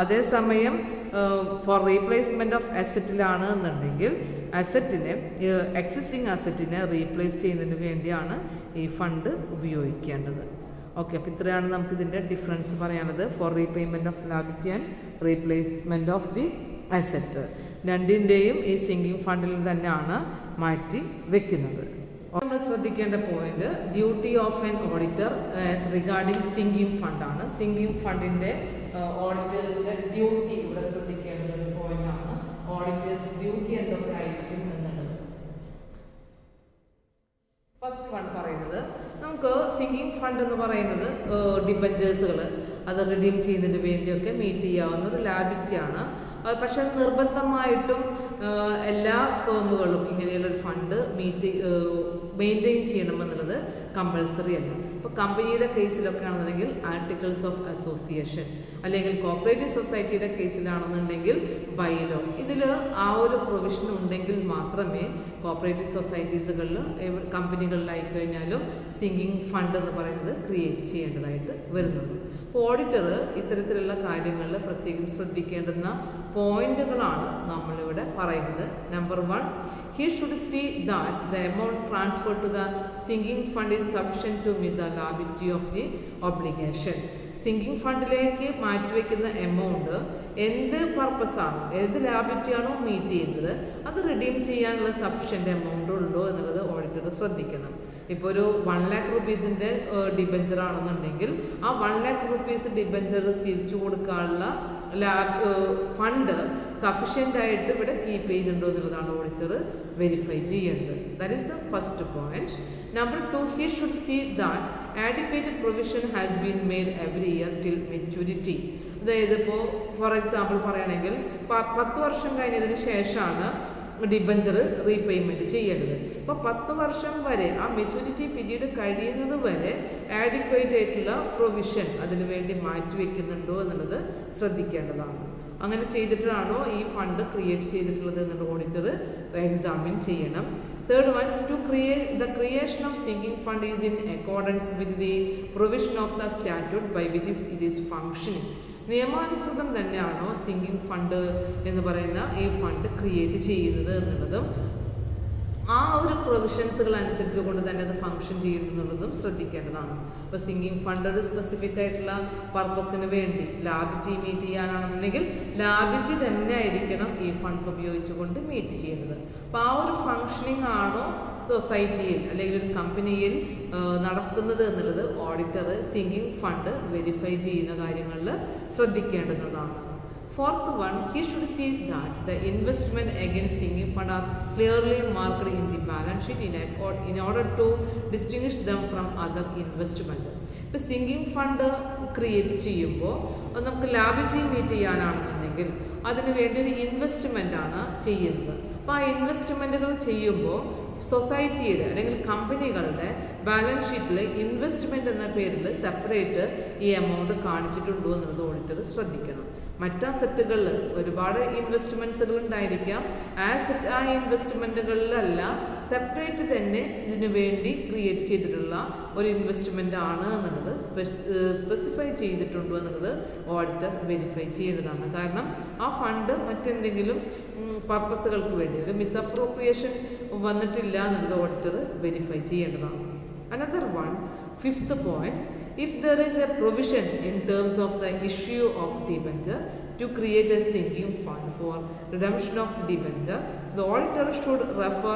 അതേസമയം ഫോർ റീപ്ലേസ്മെൻറ്റ് ഓഫ് അസറ്റിലാണ് എന്നുണ്ടെങ്കിൽ അസറ്റിനെ എക്സിസ്റ്റിംഗ് അസറ്റിനെ റീപ്ലേസ് ചെയ്യുന്നതിന് വേണ്ടിയാണ് ഈ ഫണ്ട് ഉപയോഗിക്കേണ്ടത്. ഓക്കെ, അപ്പോൾ ഇത്രയാണ് നമുക്ക് ഇതിൻ്റെ ഡിഫറൻസ് പറയാനുള്ളത്. For repayment of liability and replacement of the asset. രണ്ടിൻ്റെയും ഈ സിങ്കിങ് ഫണ്ടിൽ തന്നെയാണ് മാറ്റി വെക്കുന്നത്. നമ്മൾ ശ്രദ്ധിക്കേണ്ട point duty of an auditor regarding sinking ഫണ്ടാണ്. സിങ്കിങ് ഫണ്ടിൻ്റെ ഓഡിറ്റേഴ്സിൻ്റെ ഡ്യൂട്ടി ഇവിടെ ശ്രദ്ധിക്കേണ്ട ഒരു പോയിന്റാണ്. ഓഡിറ്റേഴ്സ് ഡ്യൂട്ടി എന്തൊക്കെ ആയിരിക്കും എന്നുള്ളത്. ഫസ്റ്റ് വൺ പറയുന്നത്, നമുക്ക് സിങ്കിങ് ഫണ്ട് എന്ന് പറയുന്നത് ഡിബഞ്ചേഴ്സുകൾ അത് റിഡീം ചെയ്യുന്നതിന് വേണ്ടിയൊക്കെ മീറ്റ് ചെയ്യാവുന്ന ഒരു ലാബിലിറ്റിയാണ്. പക്ഷെ നിർബന്ധമായിട്ടും എല്ലാ ഫേമുകളും ഇങ്ങനെയുള്ളൊരു ഫണ്ട് മെയിൻറ്റെയിൻ ചെയ്യണമെന്നുള്ളത് കമ്പൽസറി അല്ല. ഇപ്പോൾ കമ്പനിയുടെ കേസിലൊക്കെ ആണെന്നുണ്ടെങ്കിൽ ആർട്ടിക്കിൾസ് ഓഫ് അസോസിയേഷൻ, അല്ലെങ്കിൽ കോപ്പറേറ്റീവ് സൊസൈറ്റിയുടെ കേസിലാണെന്നുണ്ടെങ്കിൽ ബൈലോ, ഇതിൽ ആ ഒരു പ്രൊവിഷൻ ഉണ്ടെങ്കിൽ മാത്രമേ കോപ്പറേറ്റീവ് സൊസൈറ്റീസുകളിൽ കമ്പനികളിലായി കഴിഞ്ഞാലും സിങ്കിങ് ഫണ്ട് എന്ന് പറയുന്നത് ക്രിയേറ്റ് ചെയ്യേണ്ടതായിട്ട് വരുന്നുള്ളൂ. അപ്പോൾ ഓഡിറ്റർ ഇത്തരത്തിലുള്ള കാര്യങ്ങളിൽ പ്രത്യേകം ശ്രദ്ധിക്കേണ്ടുന്ന പോയിന്റുകളാണ് നമ്മളിവിടെ പറയുന്നത്. Number 1, he should see that the amount transferred to the sinking fund is sufficient to meet the liability of the obligation. Sinking ഫണ്ടിലേക്ക് മാറ്റിവെക്കുന്ന എമൗണ്ട് എന്ത് പർപ്പസാണ്, ഏത് ലാബിലിറ്റിയാണോ മീറ്റ് ചെയ്യുന്നത് അത് റിഡീം ചെയ്യാനുള്ള സഫിഷ്യൻ്റ് എമൗണ്ട് ഉണ്ടോ എന്നുള്ളത് ഓഡിറ്റർ ശ്രദ്ധിക്കണം. ഇപ്പോൾ ഒരു 1 lakh rupees ഡിബഞ്ചർ ആണെന്നുണ്ടെങ്കിൽ ആ 1 lakh rupees ഡിബഞ്ചർ തിരിച്ചു കൊടുക്കാനുള്ള ഫണ്ട് സഫിഷ്യൻ്റ് ആയിട്ട് ഇവിടെ കീപ്പ് ചെയ്യുന്നുണ്ടോ എന്നുള്ളതാണ് ഓഡിറ്റർ വെരിഫൈ ചെയ്യേണ്ടത്. That is the first point. Number 2, he should see that adequate provision has been made every year till maturity. അതായത് ഇപ്പോൾ ഫോർ എക്സാമ്പിൾ പറയുകയാണെങ്കിൽ 10 വർഷം കഴിഞ്ഞതിന് ശേഷമാണ് ഡിബഞ്ചർ റീപേയ്മെൻറ്റ് ചെയ്യേണ്ടത്. ഇപ്പോൾ 10 വർഷം വരെ ആ മെച്യൂരിറ്റി പീരീഡ് കഴിയുന്നത് വരെ ആഡിക്വേറ്റ് ആയിട്ടുള്ള പ്രൊവിഷൻ അതിനു വേണ്ടി മാറ്റിവെക്കുന്നുണ്ടോ എന്നുള്ളത് ശ്രദ്ധിക്കേണ്ടതാണ്. അങ്ങനെ ചെയ്തിട്ടാണോ ഈ ഫണ്ട് ക്രിയേറ്റ് ചെയ്തിട്ടുള്ളത് എന്നുള്ള ഓഡിറ്റർ എക്സാമിൻ ചെയ്യണം. Third one, the creation of sinking fund is in accordance with the provision of the statute by which it is functioning. നിയമാനുസൃതം തന്നെയാണോ സിങ്കിങ് ഫണ്ട് എന്ന് പറയുന്ന ഈ ഫണ്ട് ക്രിയേറ്റ് ചെയ്യുന്നത് എന്നുള്ളതും ആ ഒരു പ്രൊവിഷൻസുകൾ അനുസരിച്ച് കൊണ്ട് തന്നെ അത് ഫങ്ഷൻ ചെയ്യുന്നുള്ളതും ശ്രദ്ധിക്കേണ്ടതാണ്. അപ്പോൾ സിങ്കിങ് ഫണ്ട് ഒരു സ്പെസിഫിക് ആയിട്ടുള്ള പർപ്പസിന് വേണ്ടി ലാബിലിറ്റി മീറ്റ് ചെയ്യാനാണെന്നുണ്ടെങ്കിൽ ലാബിലിറ്റി തന്നെ ആയിരിക്കണം ഈ ഫണ്ട് ഉപയോഗിച്ചുകൊണ്ട് മീറ്റ് ചെയ്യുന്നത്. അപ്പോൾ ആ ഒരു ഫങ്ഷനിങ് ആണോ സൊസൈറ്റിയിൽ അല്ലെങ്കിൽ ഒരു കമ്പനിയിൽ നടക്കുന്നത് എന്നുള്ളത് ഓഡിറ്റർ സിങ്കിങ് ഫണ്ട് വെരിഫൈ ചെയ്യുന്ന കാര്യങ്ങളിൽ ശ്രദ്ധിക്കേണ്ടുന്നതാണ്. Fourth one, he should see that the investment against sinking fund are clearly marked in the balance sheet in order to distinguish them from other investment. ഇപ്പോൾ സിങ്കിങ് ഫണ്ട് ക്രിയേറ്റ് ചെയ്യുമ്പോൾ നമുക്ക് liability meet ചെയ്യാനാണെന്നുണ്ടെങ്കിൽ അതിന് വേണ്ടി ഒരു investment ആണ് ചെയ്യുന്നത്. അപ്പോൾ ആ ഇൻവെസ്റ്റ്മെൻറ്റുകൾ ചെയ്യുമ്പോൾ സൊസൈറ്റിയുടെ അല്ലെങ്കിൽ കമ്പനികളുടെ ബാലൻസ് ഷീറ്റിൽ ഇൻവെസ്റ്റ്മെൻറ്റ് എന്ന പേരിൽ സെപ്പറേറ്റ് ഈ എമൗണ്ട് കാണിച്ചിട്ടുണ്ടോ എന്നുള്ളത് ഓഡിറ്റർ ശ്രദ്ധിക്കണം. മറ്റ് അസറ്റുകളിൽ ഒരുപാട് ഇൻവെസ്റ്റ്മെൻറ്റ്സുകൾ ഉണ്ടായിരിക്കാം. ആ ഇൻവെസ്റ്റ്മെൻറ്റുകളിലല്ല സെപ്പറേറ്റ് തന്നെ ഇതിനു വേണ്ടി ക്രിയേറ്റ് ചെയ്തിട്ടുള്ള ഒരു ഇൻവെസ്റ്റ്മെൻ്റ് ആണ് എന്നുള്ളത് സ്പെസിഫൈ ചെയ്തിട്ടുണ്ടോ എന്നുള്ളത് ഓഡിറ്റർ വെരിഫൈ ചെയ്യേണ്ടതാണ്. കാരണം ആ ഫണ്ട് മറ്റെന്തെങ്കിലും പർപ്പസുകൾക്ക് വേണ്ടി ഒരു മിസ്അപ്രോപ്രിയേഷൻ വന്നിട്ടില്ല എന്നുള്ളത് ഓഡിറ്റർ വെരിഫൈ ചെയ്യേണ്ടതാണ്. Another one, fifth point, if there is a provision in terms of the issue of debenture to create a sinking fund for redemption of debenture, the auditor should refer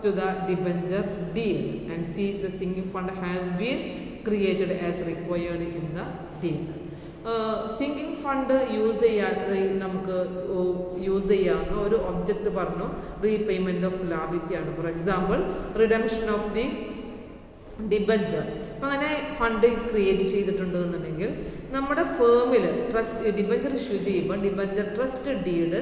to the debenture deed and see the sinking fund has been created as required in the deed. Sinking fund നമുക്ക് use ചെയ്യാവുന്ന ഒരു object പറഞ്ഞു repayment of liability ആണ്. For example redemption of the debenture. അപ്പം അങ്ങനെ fund create ചെയ്തിട്ടുണ്ട് എന്നുണ്ടെങ്കിൽ നമ്മുടെ ഫേമിൽ ട്രസ്റ്റ് ഡിബഞ്ചർ ഇഷ്യൂ ചെയ്യുമ്പോൾ ഡിബഞ്ചർ ട്രസ്റ്റ് ഡീഡ്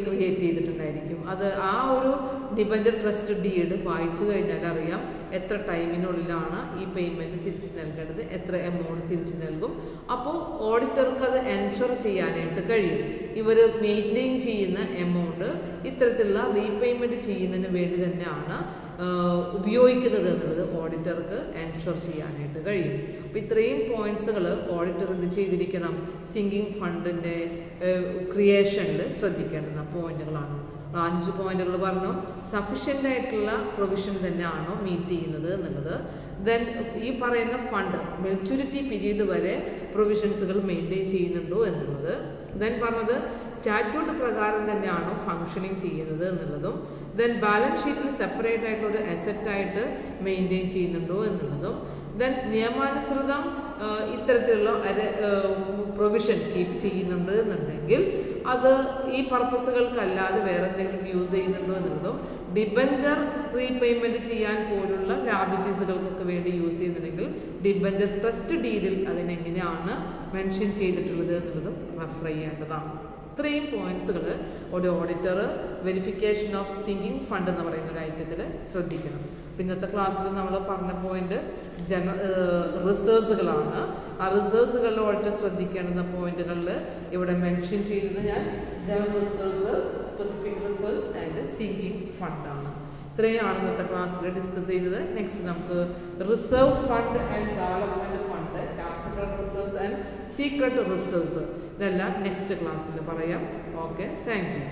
ക്രിയേറ്റ് ചെയ്തിട്ടുണ്ടായിരിക്കും. അത് ആ ഒരു ഡിബഞ്ചർ ട്രസ്റ്റ് ഡീഡ് വായിച്ചു കഴിഞ്ഞാൽ അറിയാം എത്ര ടൈമിനുള്ളിലാണ് ഈ പേയ്മെൻറ്റ് തിരിച്ചു നൽകേണ്ടത്, എത്ര എമൗണ്ട് തിരിച്ചു നൽകും. അപ്പോൾ ഓഡിറ്റർക്ക് അത് എൻഷുർ ചെയ്യാനായിട്ട് കഴിയും. ഇവർ മെയിൻറ്റെയിൻ ചെയ്യുന്ന എമൗണ്ട് ഇത്തരത്തിലുള്ള റീപേയ്മെൻറ്റ് ചെയ്യുന്നതിന് വേണ്ടി തന്നെയാണ് ഉപയോഗിക്കുന്നത് എന്നുള്ളത് ഓഡിറ്റർക്ക് എൻഷുർ ചെയ്യാനായിട്ട് കഴിയും. അപ്പോൾ ഇത്രയും പോയിന്റ്സുകൾ ഓഡിറ്റർ എന്ത് ചെയ്തിരിക്കണം, സിങ്കിങ് ഫണ്ടിൻ്റെ ക്രിയേഷനിൽ ശ്രദ്ധിക്കേണ്ടുന്ന പോയിന്റുകളാണ്. 5 പോയിന്റുകൾ പറഞ്ഞു. സഫിഷ്യൻ്റ് ആയിട്ടുള്ള പ്രൊവിഷൻ തന്നെയാണോ മീറ്റ് ചെയ്യുന്നത് എന്നുള്ളത്. ദെൻ ഈ പറയുന്ന ഫണ്ട് മെച്യൂരിറ്റി പീരീഡ് വരെ പ്രൊവിഷൻസുകൾ മെയിൻറ്റെയിൻ ചെയ്യുന്നുണ്ടോ എന്നുള്ളത്. ദെൻ പറഞ്ഞത് സ്റ്റാറ്റ്യൂട്ട് പ്രകാരം തന്നെയാണോ ഫങ്ഷനിങ് ചെയ്യുന്നത് എന്നുള്ളതും. ദെൻ ബാലൻസ് ഷീറ്റിൽ സെപ്പറേറ്റ് ആയിട്ടുള്ള ഒരു അസറ്റായിട്ട് മെയിൻറ്റെയിൻ ചെയ്യുന്നുണ്ടോ എന്നുള്ളതും. ദെൻ നിയമാനുസൃതം ഇത്തരത്തിലുള്ള പ്രൊവിഷൻ കീപ്പ് ചെയ്യുന്നുണ്ട് എന്നുണ്ടെങ്കിൽ അത് ഈ പർപ്പസുകൾക്കല്ലാതെ വേറെ എന്തെങ്കിലും യൂസ് ചെയ്യുന്നുണ്ടോ എന്നുള്ളതും. ഡിബഞ്ചർ റീപേയ്മെൻറ്റ് ചെയ്യാൻ പോലുള്ള ലാബിലിറ്റീസുകൾക്കൊക്കെ വേണ്ടി യൂസ് ചെയ്യുന്നുണ്ടെങ്കിൽ ഡിബഞ്ചർ ട്രസ്റ്റ് ഡീഡിൽ അതിനെങ്ങനെയാണ് മെൻഷൻ ചെയ്തിട്ടുള്ളത് എന്നുള്ളതും റെഫർ ചെയ്യേണ്ടതാണ്. ഇത്രയും പോയിന്റ്സുകൾ ഒരു auditor verification of sinking fund എന്ന് പറയുന്ന ഒരു ഐറ്റത്തിൽ ശ്രദ്ധിക്കണം. ഇന്നത്തെ ക്ലാസ്സിൽ നമ്മൾ പറഞ്ഞ പോയിന്റ് റിസേർവ്സുകളാണ്. ആ റിസേർവ്സുകളിൽ ഓഡിറ്റർ ശ്രദ്ധിക്കേണ്ടുന്ന പോയിന്റുകളിൽ ഇവിടെ മെൻഷൻ ചെയ്തത് ഞാൻ general reserves, specific reserves and sinking ഫണ്ടാണ്. ഇത്രയാണ് ഇന്നത്തെ ക്ലാസ്സിൽ ഡിസ്കസ് ചെയ്തത്. നെക്സ്റ്റ് നമുക്ക് reserve fund and development fund, capital reserves and secret reserves, ഇതെല്ലാം നെക്സ്റ്റ് ക്ലാസ്സിൽ പറയാം. Okay, thank U.